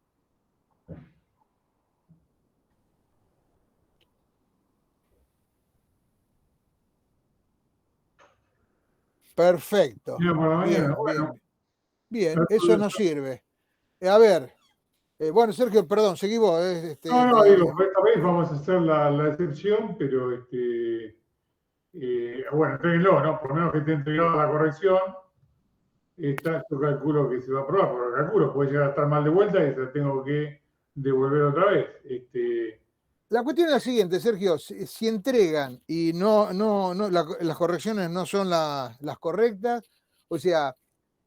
Perfecto. Mira, por la mañana, Bien, bueno. bien. Bien, eso nos sirve. A ver, bueno, Sergio, perdón, seguí vos. No, digo, esta vez vamos a hacer la excepción, pero bueno, entréguenlo, ¿no? Por lo menos que esté entregada la corrección. Esta yo calculo que se va a aprobar, porque calculo, puede llegar a estar mal de vuelta y se la tengo que devolver otra vez. La cuestión es la siguiente, Sergio, si entregan y las correcciones no son las correctas, o sea,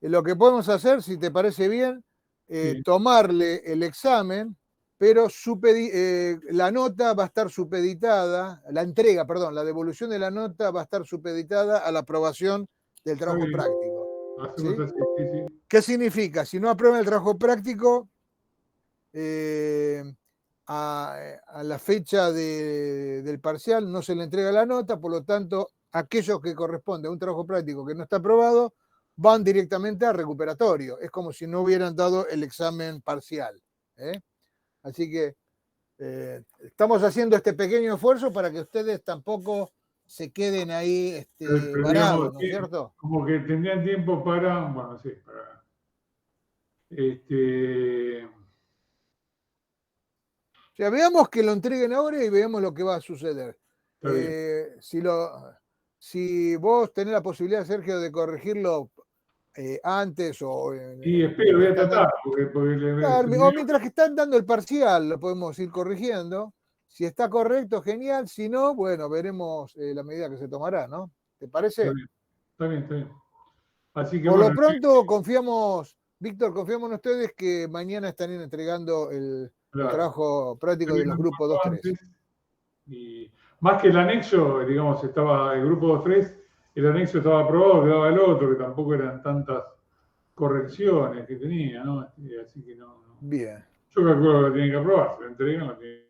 lo que podemos hacer, si te parece bien, Sí. tomarle el examen, pero la nota va a estar supeditada, la entrega, perdón, la devolución de la nota va a estar supeditada a la aprobación del trabajo práctico. Hacemos ¿Sí? así, sí, sí. ¿Qué significa? Si no aprueban el trabajo práctico, a la fecha del parcial no se le entrega la nota, por lo tanto, aquellos que corresponden a un trabajo práctico que no está aprobado van directamente a recuperatorio. Es como si no hubieran dado el examen parcial. Así que Estamos haciendo este pequeño esfuerzo para que ustedes tampoco se queden ahí Pero varados, digamos, ¿no es cierto? como que tendrían tiempo para, bueno, sí, para, O sea, veamos que lo entreguen ahora y veamos lo que va a suceder. está bien. Si vos tenés la posibilidad, Sergio, de corregirlo antes o Y espero, voy a están tratar, dando- porque Claro, o mientras que están dando el parcial, lo podemos ir corrigiendo. Si está correcto, genial. Si no, bueno, veremos la medida que se tomará, ¿no? ¿Te está parece? bien, está bien, está bien. Así que Por lo bueno, pronto, confiamos, Víctor, confiamos en ustedes que mañana estarían entregando el claro, trabajo práctico de los termino grupos cuanto 2-3. antes. Y más que el anexo, digamos, estaba el grupo 2-3, el anexo estaba aprobado, quedaba el otro, que tampoco eran tantas correcciones que tenía, ¿no? Así que no. Bien. Yo calculo que lo tienen que aprobar, se lo entregan, lo tienen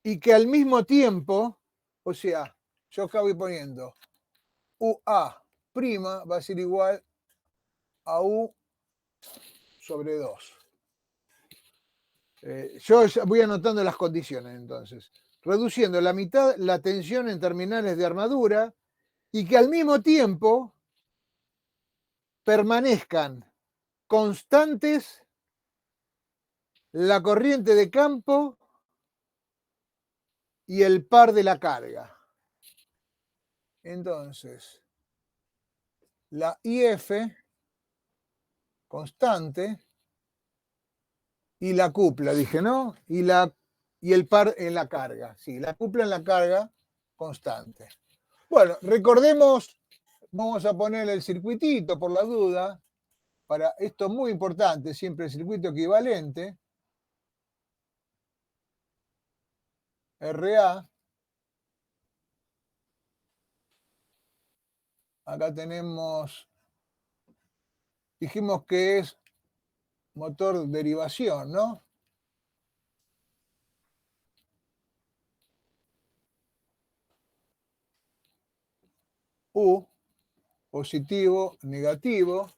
y que al mismo tiempo, o sea, yo acá voy poniendo UA' va a ser igual a U sobre 2. Yo ya voy anotando las condiciones entonces. Reduciendo la mitad la tensión en terminales de armadura y que al mismo tiempo permanezcan constantes la corriente de campo y el par de la carga. Entonces, la IF constante y la cupla, dije, ¿no? Y el par en la carga. Sí, la cupla en la carga constante. Bueno, recordemos, vamos a poner el circuitito por la duda. Para esto es muy importante, siempre el circuito equivalente. RA. Acá tenemos, dijimos que es motor derivación, ¿no? U, positivo, negativo.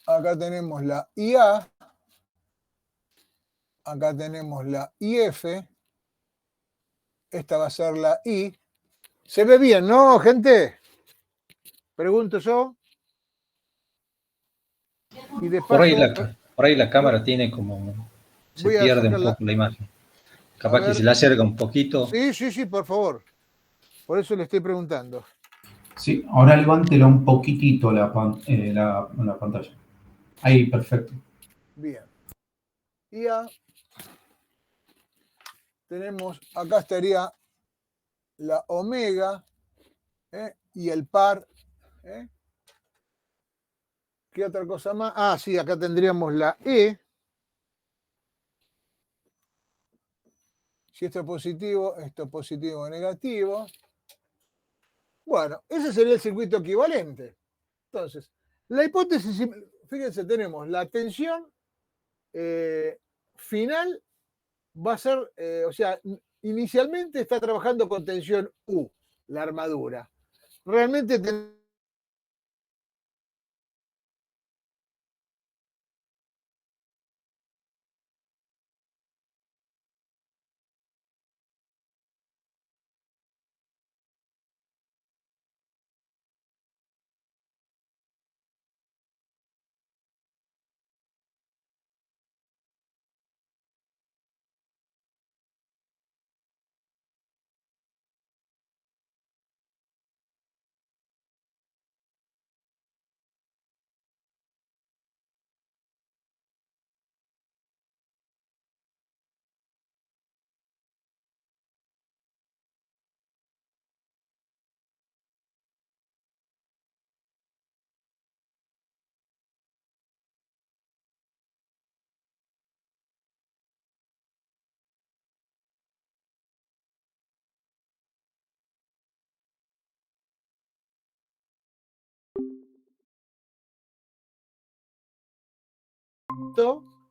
Acá tenemos la IA. Acá tenemos la IF. Esta va a ser la I. ¿Se ve bien, no, gente? Pregunto yo. Y de Por ahí paso, por ahí la cámara tiene como... Se voy a pierde un sacarla. poco la imagen. A Capaz que ver. se le acerca un poquito. Sí, por favor. Por eso le estoy preguntando. Sí, ahora levántelo un poquitito la pantalla. Ahí, perfecto. Bien. IA. Tenemos, acá estaría la omega y el par. ¿Qué otra cosa más? Ah, sí, acá tendríamos la E. Si esto es positivo o negativo. Bueno, ese sería el circuito equivalente. Entonces, la hipótesis, fíjense, tenemos la tensión final va a ser, o sea, inicialmente está trabajando con tensión U, la armadura. Realmente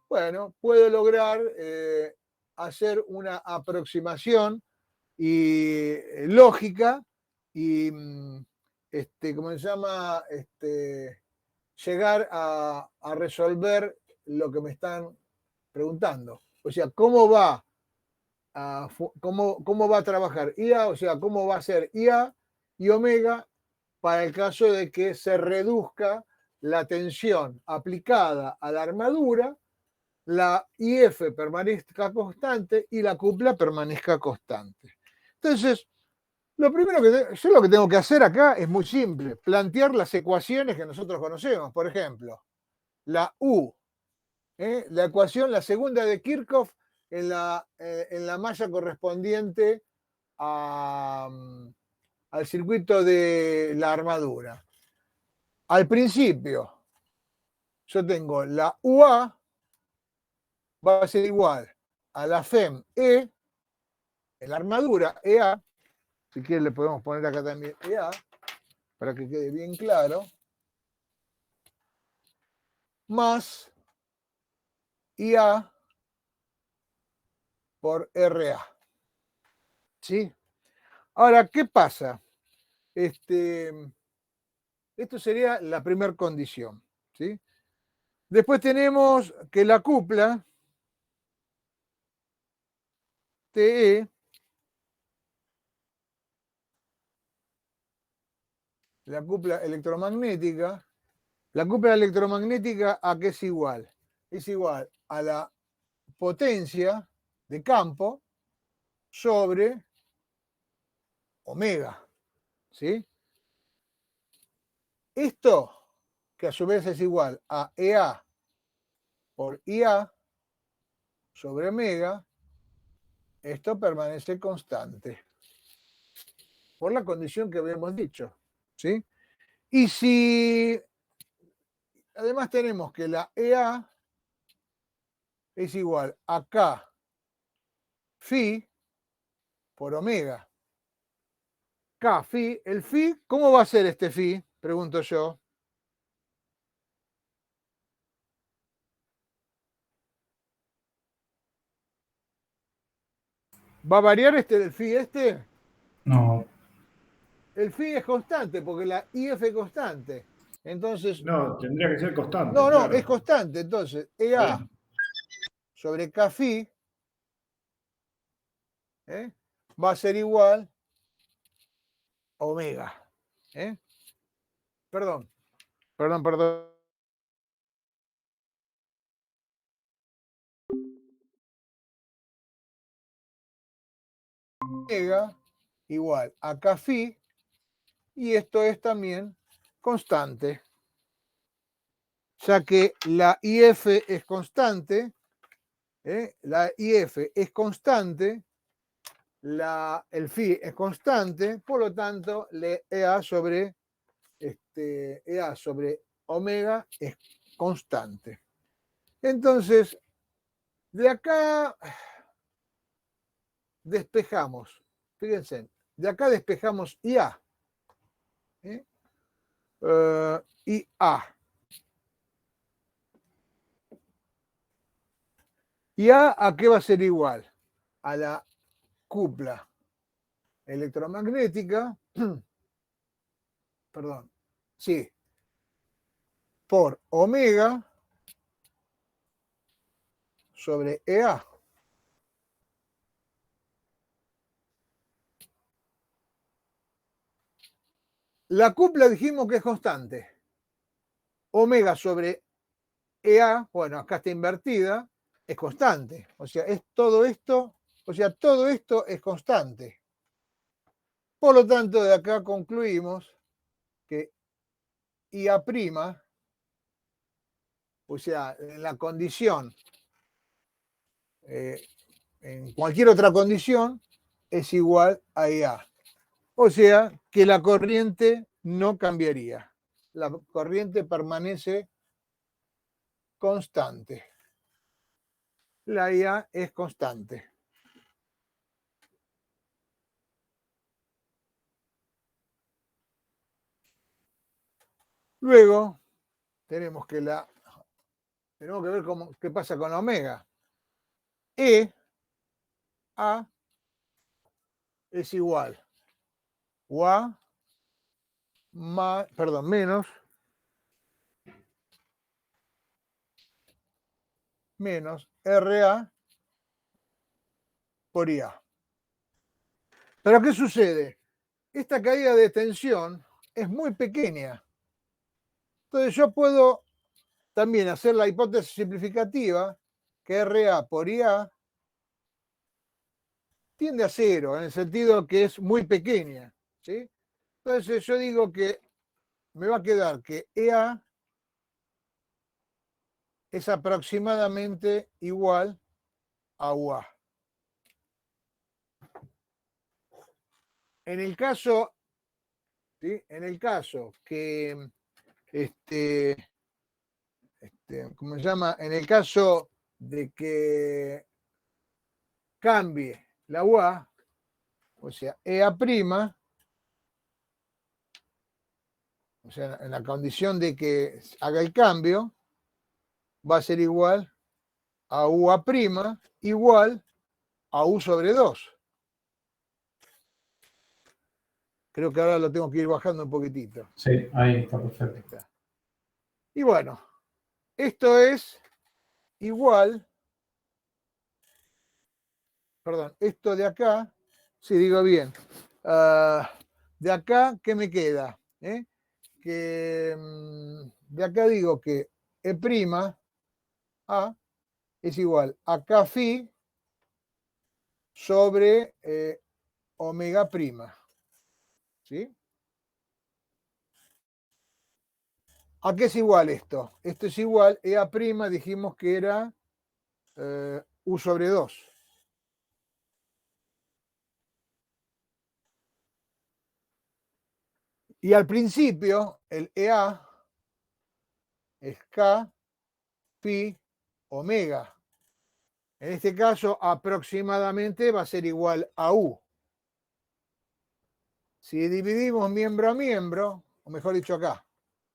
bueno, puedo lograr hacer una aproximación y lógica y ¿cómo se llama? Llegar a resolver lo que me están preguntando. O sea, ¿cómo va cómo va a trabajar IA? O sea, ¿cómo va a ser IA y omega para el caso de que se reduzca la tensión aplicada a la armadura, la IF permanezca constante y la cupla permanezca constante? Entonces, lo primero yo lo que tengo que hacer acá es muy simple, plantear las ecuaciones que nosotros conocemos. Por ejemplo, la U, la ecuación, la segunda de Kirchhoff en la malla correspondiente al circuito de la armadura. Al principio, yo tengo la UA, va a ser igual a la FEM E, en la armadura EA, si quieren le podemos poner acá también EA, para que quede bien claro, más IA por RA. ¿Sí? Ahora, ¿qué pasa? Esto sería la primera condición. ¿Sí? Después tenemos que la cupla TE la cupla electromagnética, ¿a qué es igual? Es igual a la potencia de campo sobre omega. ¿Sí? Esto, que a su vez es igual a EA por IA sobre omega, esto permanece constante. Por la condición que habíamos dicho. ¿Sí? Y si además tenemos que la EA es igual a K phi por omega. K phi, el phi, ¿cómo va a ser este phi? Pregunto yo. ¿Va a variar el phi este? No, El phi es constante porque la IF es constante. Entonces, No, tendría que ser constante, no, claro. es constante. Entonces, EA sobre K phi va a ser igual a omega. Perdón. Omega igual a K phi y esto es también constante. Ya que la IF es constante, la IF es constante, el phi es constante, por lo tanto, EA sobre omega es constante. Entonces, de acá despejamos, fíjense, de acá despejamos IA. IA. IA, ¿a qué va a ser igual? A la cupla electromagnética, perdón, sí, por omega sobre EA. La cupla dijimos que es constante. Omega sobre EA, bueno, acá está invertida, es constante. O sea, es todo esto es constante. Por lo tanto, de acá concluimos que IA', o sea, en la condición, en cualquier otra condición, es igual a IA. O sea, que la corriente no cambiaría. La corriente permanece constante. La IA es constante. Luego, tenemos que ver qué pasa con omega. A es igual a menos RA por IA. Pero ¿qué sucede? Esta caída de tensión es muy pequeña. Entonces yo puedo también hacer la hipótesis simplificativa que RA por IA tiende a cero, en el sentido que es muy pequeña. ¿Sí? Entonces yo digo que me va a quedar que EA es aproximadamente igual a UA. En el caso, ¿sí? En el caso que, ¿cómo se llama? En el caso de que cambie la UA, o sea, EA', o sea, en la condición de que haga el cambio, va a ser igual a UA' igual a U sobre 2. Creo que ahora lo tengo que ir bajando un poquitito. Sí, ahí está Ahí perfecto. está. Y bueno, esto es igual, perdón, esto de acá, si digo bien, de acá, ¿qué me queda? Que de acá digo que E' A es igual a K phi sobre omega prima. ¿Sí? ¿A qué es igual esto? Esto es igual, EA', dijimos que era U sobre 2. Y al principio, el EA es K pi omega. En este caso, aproximadamente va a ser igual a U. Si dividimos miembro a miembro, o mejor dicho acá,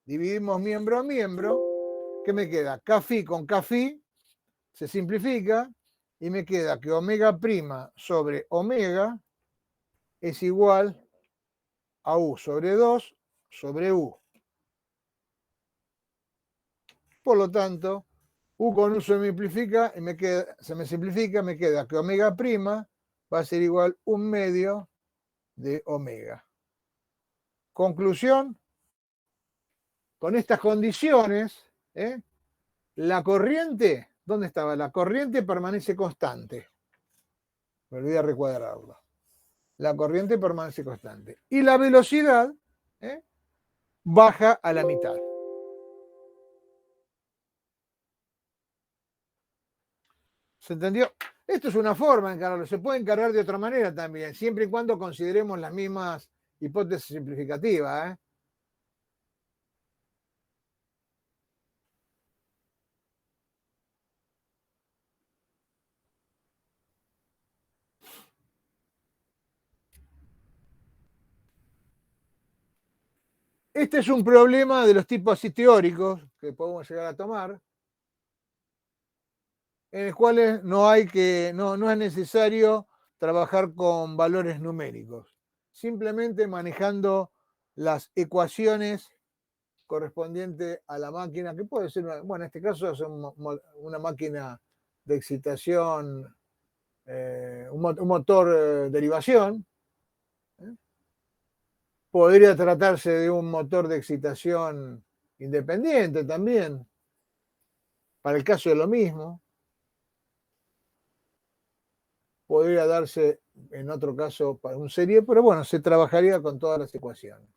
dividimos miembro a miembro, ¿qué me queda? K phi con K phi se simplifica y me queda que omega prima sobre omega es igual a U sobre 2 sobre U. Por lo tanto, U con U se simplifica y se me simplifica, me queda que omega prima va a ser igual 1/2 de omega. Conclusión, con estas condiciones, la corriente, ¿dónde estaba? La corriente permanece constante. Me olvidé recuadrarlo. La corriente permanece constante. Y la velocidad baja a la mitad. ¿Se entendió? Esto es una forma de encararlo. Se puede encarar de otra manera también, siempre y cuando consideremos las mismas hipótesis simplificativas. Este es un problema de los tipos así teóricos que podemos llegar a tomar, en los cuales no es necesario trabajar con valores numéricos, simplemente manejando las ecuaciones correspondientes a la máquina, que puede ser, en este caso es una máquina de excitación, un motor derivación. Podría tratarse de un motor de excitación independiente también, para el caso de lo mismo. Podría darse en otro caso para un serie, pero bueno, se trabajaría con todas las ecuaciones.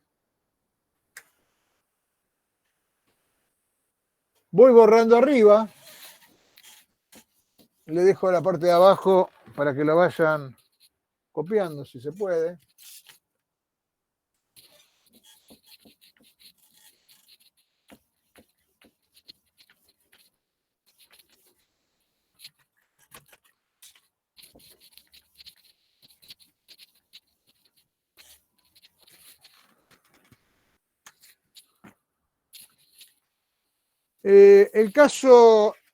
Voy borrando arriba, le dejo la parte de abajo para que lo vayan copiando si se puede.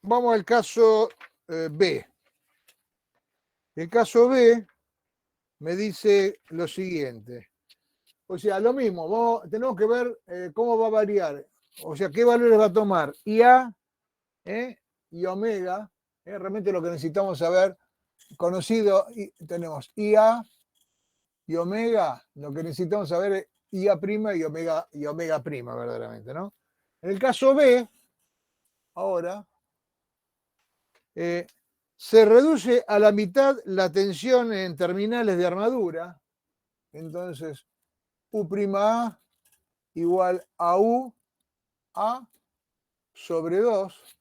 Vamos al caso B. El caso B me dice lo siguiente. O sea, lo mismo, tenemos que ver cómo va a variar. O sea, qué valores va a tomar IA y omega. Realmente lo que necesitamos saber, conocido, tenemos IA y omega, lo que necesitamos saber es IA' y omega prima, verdaderamente, ¿no? En el caso B, ahora, se reduce a la mitad la tensión en terminales de armadura. Entonces, U'(A) igual a U A sobre 2.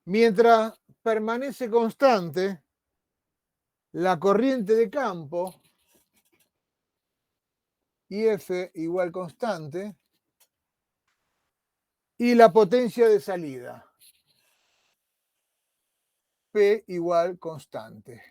Mientras permanece constante la corriente de campo, IF igual constante, y la potencia de salida, P igual constante.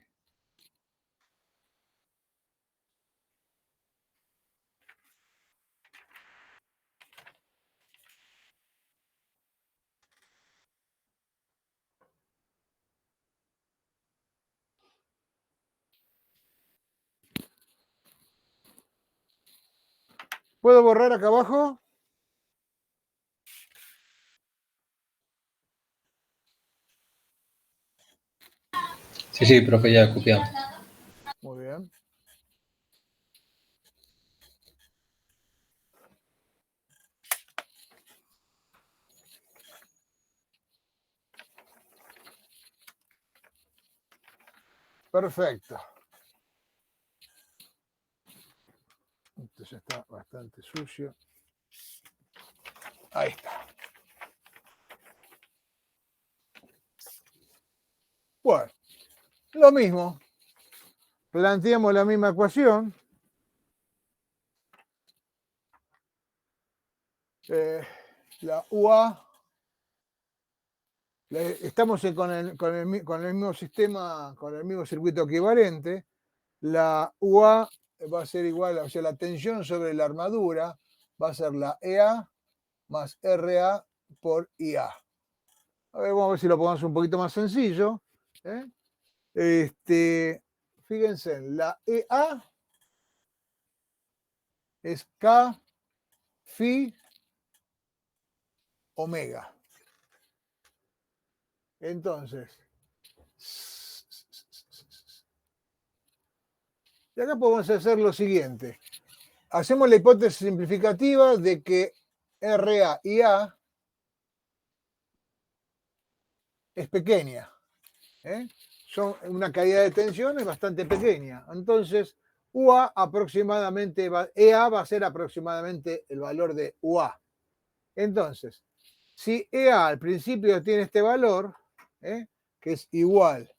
¿Puedo borrar acá abajo? Sí, sí, profe, ya copiamos. Muy bien. Perfecto. Esto ya está bastante sucio. Ahí está. Bueno, lo mismo. Planteamos la misma ecuación. La UA. Estamos con el mismo sistema, con el mismo circuito equivalente. La UA va a ser igual, o sea, la tensión sobre la armadura va a ser la EA más RA por IA. A ver, vamos a ver si lo ponemos un poquito más sencillo. Fíjense, la EA es K phi omega. Entonces, y acá podemos hacer lo siguiente. Hacemos la hipótesis simplificativa de que RA y A es pequeña. Son una caída de tensión es bastante pequeña. Entonces, UA aproximadamente, EA va a ser aproximadamente el valor de UA. Entonces, si EA al principio tiene este valor, que es igual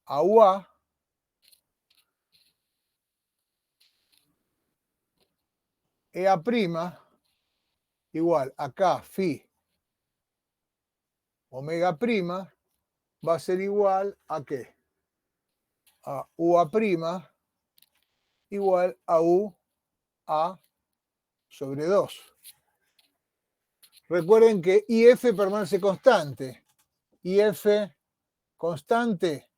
a UA, EA' igual a K phi omega prima va a ser igual a ¿qué? A UA' igual a UA sobre 2. Recuerden que IF permanece constante. IF constante,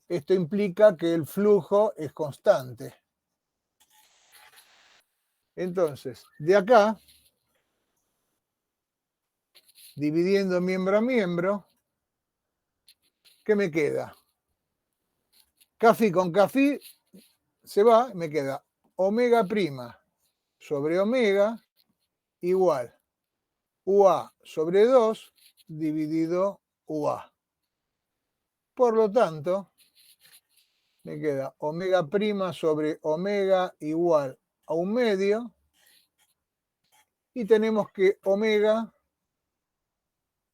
esto implica que el flujo es constante. Entonces, de acá, dividiendo miembro a miembro, ¿qué me queda? K-phi con K-phi se va, me queda omega prima sobre omega igual UA sobre 2 dividido UA. Por lo tanto, me queda omega prima sobre omega igual a 1/2 y tenemos que omega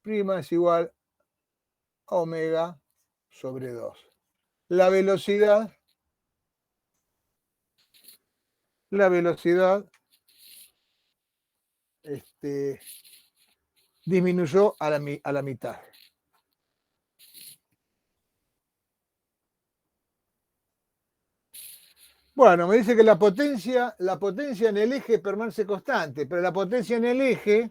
prima es igual a omega sobre 2. La velocidad disminuyó a la mitad. Bueno, me dice que la potencia en el eje permanece constante, pero la potencia en el eje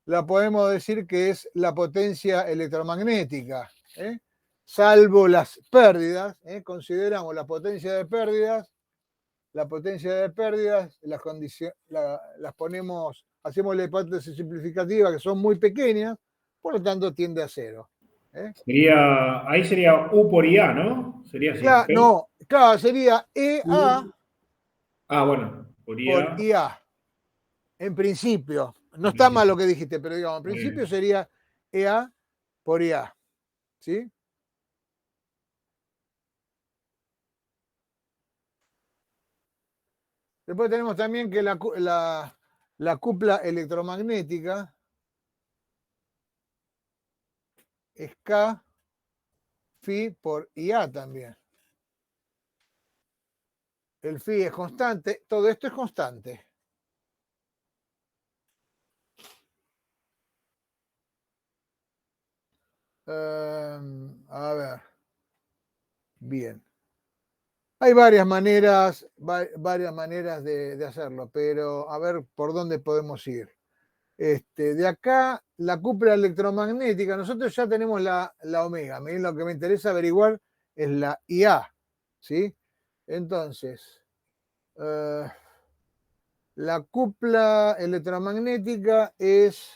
la podemos decir que es la potencia electromagnética. Salvo las pérdidas, consideramos la potencia de pérdidas, las ponemos, hacemos la hipótesis simplificativa que son muy pequeñas, por lo tanto tiende a 0. Ahí sería U por IA, ¿no? Sería así. Claro, no, claro, sería EA Bueno, por por IA. IA. En principio, no En está mal principio. lo que dijiste, pero digamos, en Muy principio bien. sería EA por IA. ¿Sí? Después tenemos también que la cupla electromagnética es K phi por IA también. El phi es constante, todo esto es constante. A ver. Bien. Hay varias maneras de hacerlo, pero a ver por dónde podemos ir. De acá, la cúpula electromagnética, nosotros ya tenemos la omega. A mí lo que me interesa averiguar es la IA. ¿Sí? Entonces, La cupla electromagnética es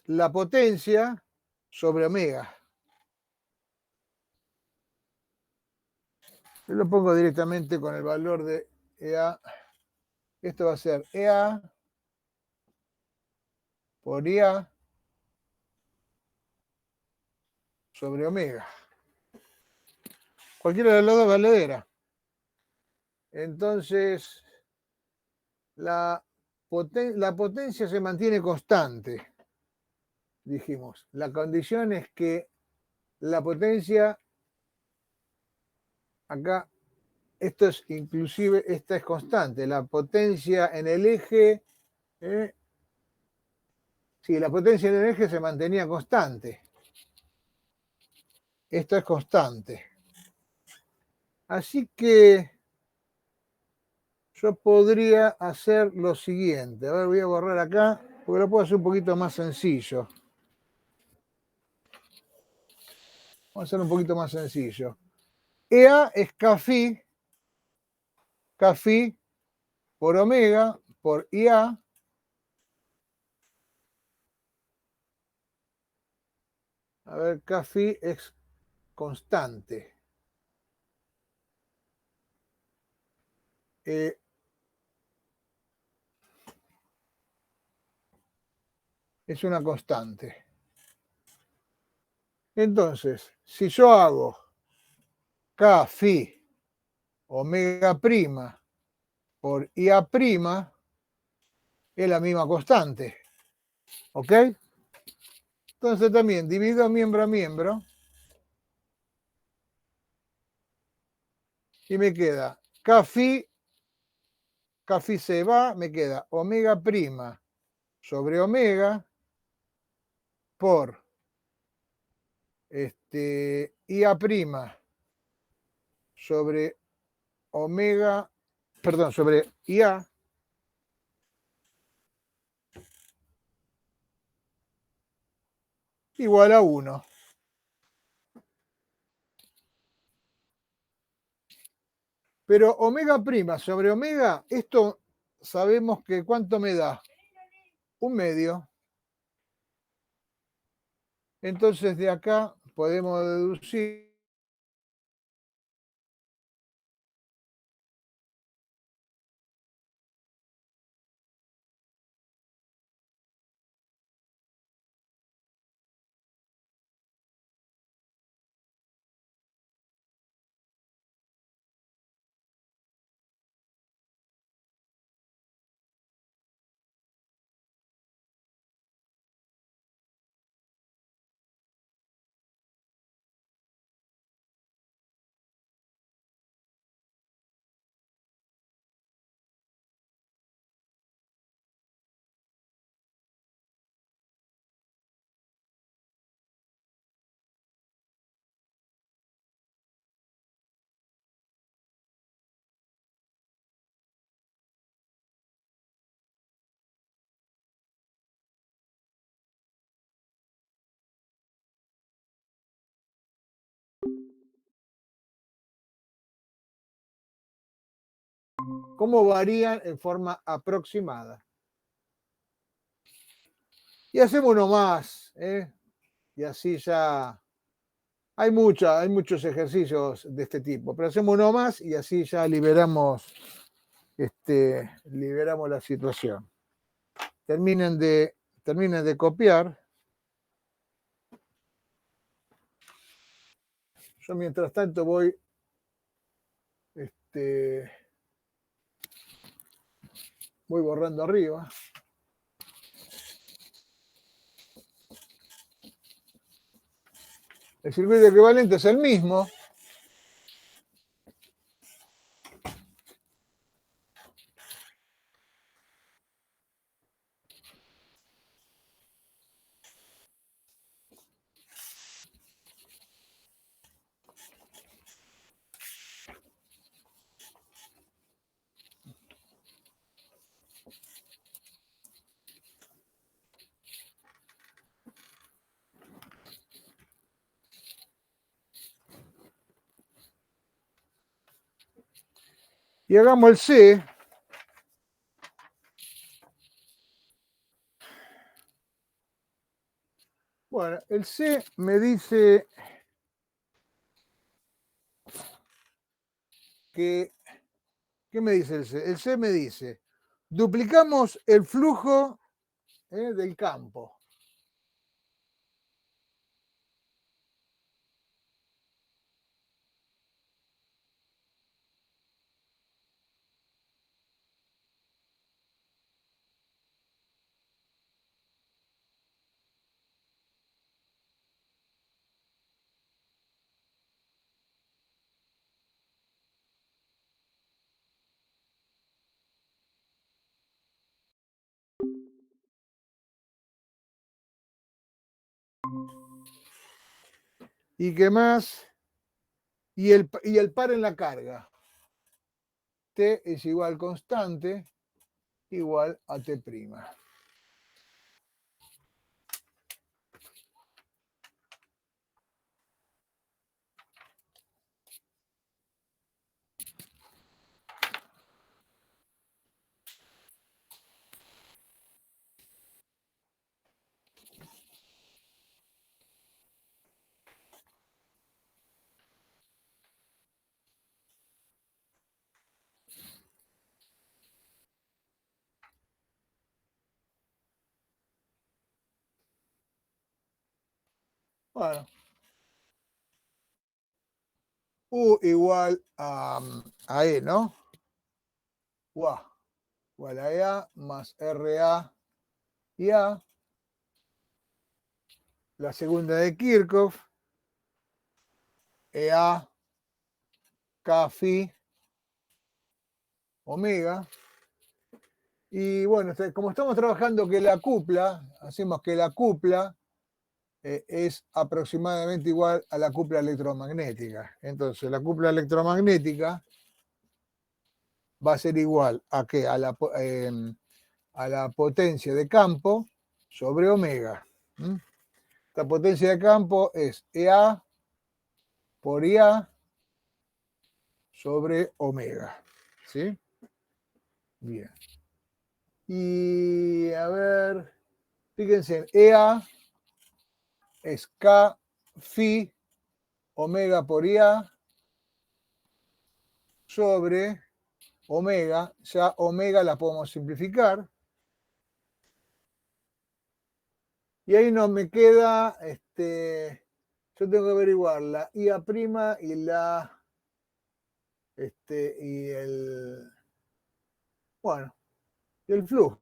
la potencia sobre omega. Yo lo pongo directamente con el valor de EA. Esto va a ser EA por IA sobre omega. Cualquiera de las dos valedera. Entonces, la potencia se mantiene constante, dijimos. La condición es que la potencia, acá, esto es inclusive, esta es constante. La potencia en el eje, sí, la potencia en el eje se mantenía constante. Esto es constante. Así que yo podría hacer lo siguiente. A ver, voy a borrar acá, porque lo puedo hacer un poquito más sencillo. Vamos a hacer un poquito más sencillo. EA es Kφ por omega por IA a ver, Kφ es constante. Es una constante. Entonces, si yo hago Kφ omega prima por IA prima, es la misma constante. ¿Ok? Entonces también divido miembro a miembro y me queda Kφ se va, me queda omega prima sobre omega por IA prima sobre omega, perdón, sobre IA igual a 1. Pero omega prima sobre omega, esto sabemos que ¿cuánto me da? 1/2. Entonces de acá podemos deducir cómo varían en forma aproximada. Y hacemos uno más, y así ya hay muchos ejercicios de este tipo, pero hacemos uno más y así ya liberamos la situación. Terminen de copiar. Yo mientras tanto voy borrando arriba. El circuito equivalente es el mismo. Y hagamos el C. Bueno, el C me dice que, ¿qué me dice el C? El C me dice, duplicamos el flujo del campo. ¿Y qué más? Y el par en la carga. T es igual constante, igual a T'. Bueno, U igual a E, ¿no? UA igual a EA más RA y A. La segunda de Kirchhoff, EA, K, phi, omega. Y bueno, como estamos trabajando que la cupla, hacemos que la cupla es aproximadamente igual a la cupla electromagnética. Entonces, la cupla electromagnética va a ser igual a ¿qué? A la potencia de campo sobre omega. La potencia de campo es EA por IA sobre omega. ¿Sí? Bien. Y a ver, fíjense, en EA es K phi omega por IA sobre omega. Ya omega la podemos simplificar. Y ahí no me queda, yo tengo que averiguar la IA' y la, bueno, y el flujo.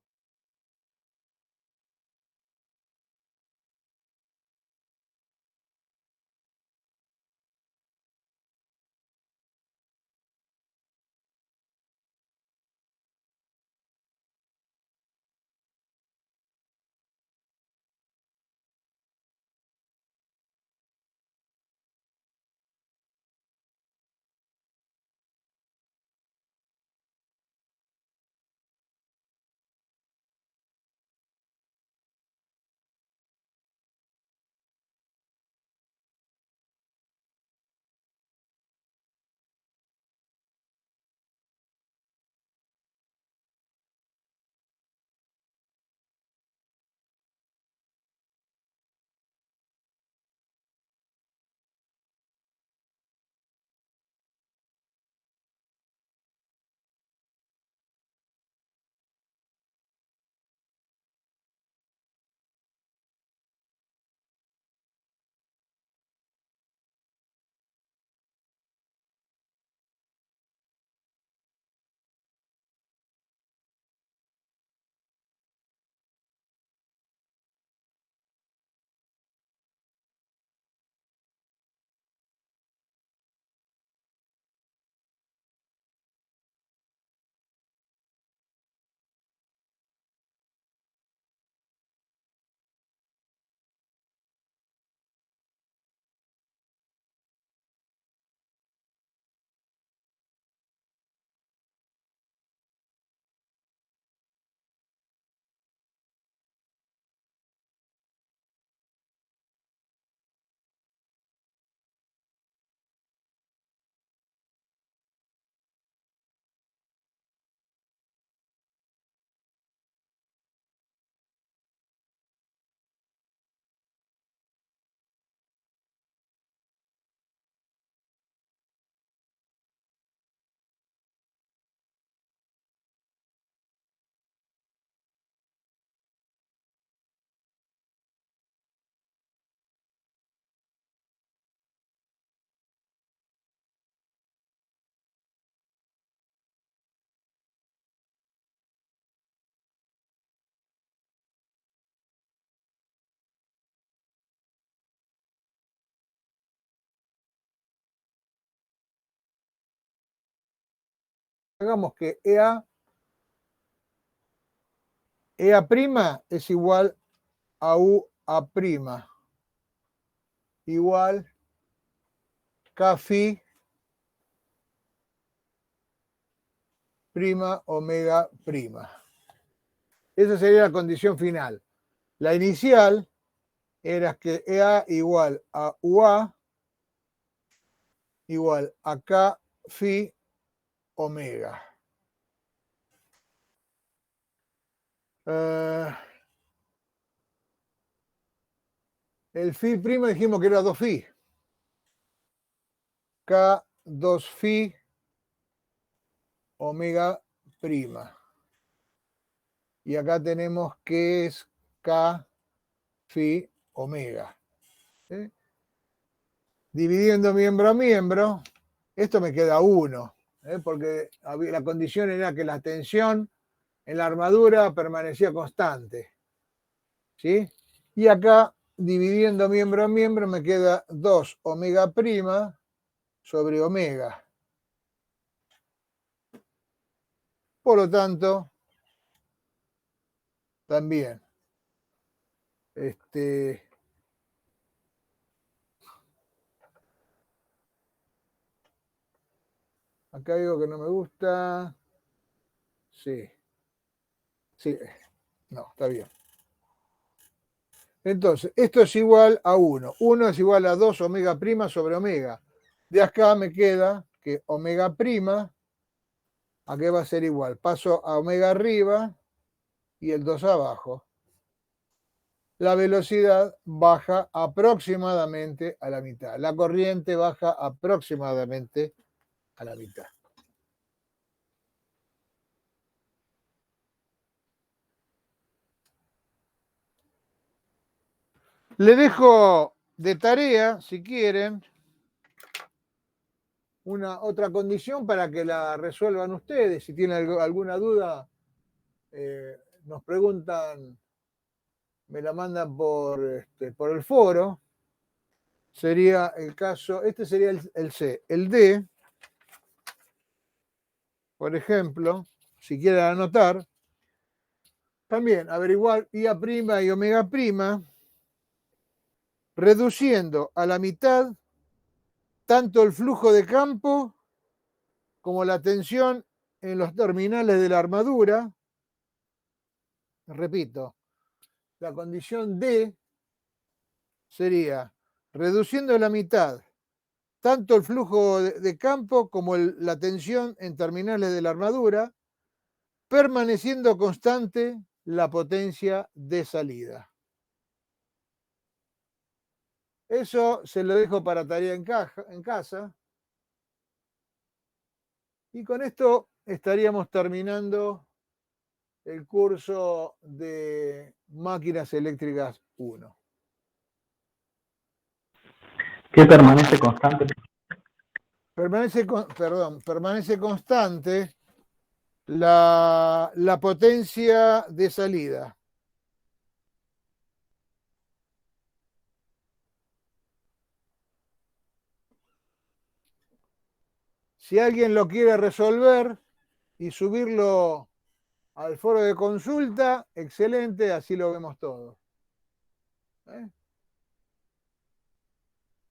Hagamos que EA prima es igual a UA prima igual K phi prima omega prima. Esa sería la condición final. La inicial era que EA igual a UA igual a K phi omega. El phi prima dijimos que era 2 phi. K 2 phi omega prima. Y acá tenemos que es K phi omega. ¿Sí? Dividiendo miembro a miembro, esto me queda 1, porque la condición era que la tensión en la armadura permanecía constante. ¿Sí? Y acá, dividiendo miembro a miembro, me queda 2 omega prima sobre omega. Por lo tanto, también, acá digo que no me gusta. Sí. Sí. No, está bien. Entonces, esto es igual a 1. 1 es igual a 2 omega prima sobre omega. De acá me queda que omega prima, ¿a qué va a ser igual? Paso a omega arriba y el 2 abajo. La velocidad baja aproximadamente a la mitad. La corriente baja aproximadamente a la mitad. Le dejo de tarea, si quieren, otra condición para que la resuelvan ustedes. Si tienen alguna duda, nos preguntan, me la mandan por el foro. Sería el caso, este sería el C. El D, por ejemplo, si quieren anotar, también averiguar IA prima y omega prima, reduciendo a la mitad tanto el flujo de campo como la tensión en los terminales de la armadura. Repito, la condición D sería reduciendo a la mitad tanto el flujo de campo como la tensión en terminales de la armadura, permaneciendo constante la potencia de salida. Eso se lo dejo para tarea en casa. Y con esto estaríamos terminando el curso de máquinas eléctricas 1. ¿Qué permanece constante? Permanece constante la potencia de salida. Si alguien lo quiere resolver y subirlo al foro de consulta, excelente, así lo vemos todo.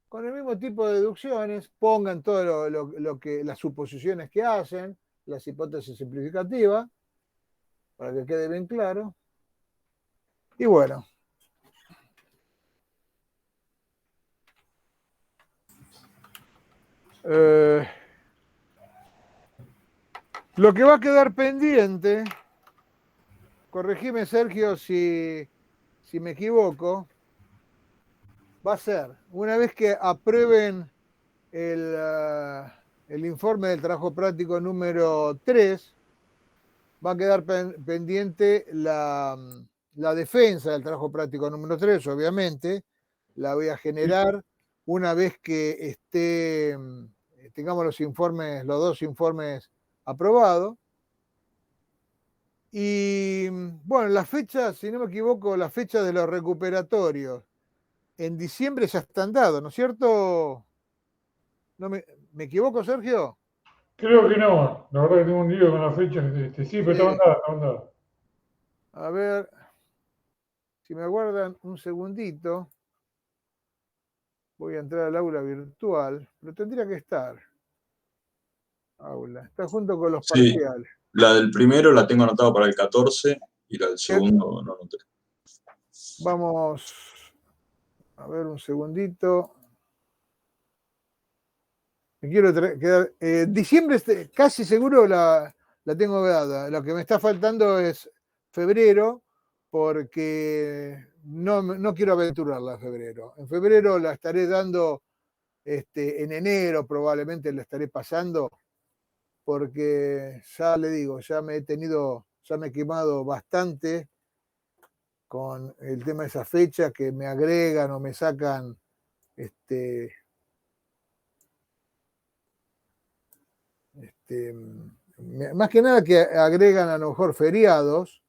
Con el mismo tipo de deducciones, pongan todo las suposiciones que hacen, las hipótesis simplificativas, para que quede bien claro. Y bueno. Lo que va a quedar pendiente, corregime Sergio si me equivoco, va a ser, una vez que aprueben el informe del trabajo práctico número 3, va a quedar pendiente la defensa del trabajo práctico número 3, obviamente. La voy a generar una vez que tengamos los dos informes aprobados. Y bueno, las fechas, si no me equivoco, las fechas de los recuperatorios en diciembre ya están dados, ¿no es cierto? ¿No me equivoco, Sergio? Creo que no. La verdad que tengo un lío con las fechas. Sí, pero está mandada, está mandada. A ver, si me aguardan un segundito, voy a entrar al aula virtual, pero tendría que estar. Aula, está junto con los Sí, parciales. la del primero la tengo anotada para el 14 y la del segundo no anoté. Vamos a ver un segundito. Me quiero quedar. Diciembre casi seguro la tengo vedada. Lo que me está faltando es febrero, porque no quiero aventurarla en febrero. En febrero la estaré dando, en enero probablemente la estaré pasando, porque ya le digo, ya me he quemado bastante con el tema de esa fecha que me agregan o me sacan, más que nada que agregan a lo mejor feriados,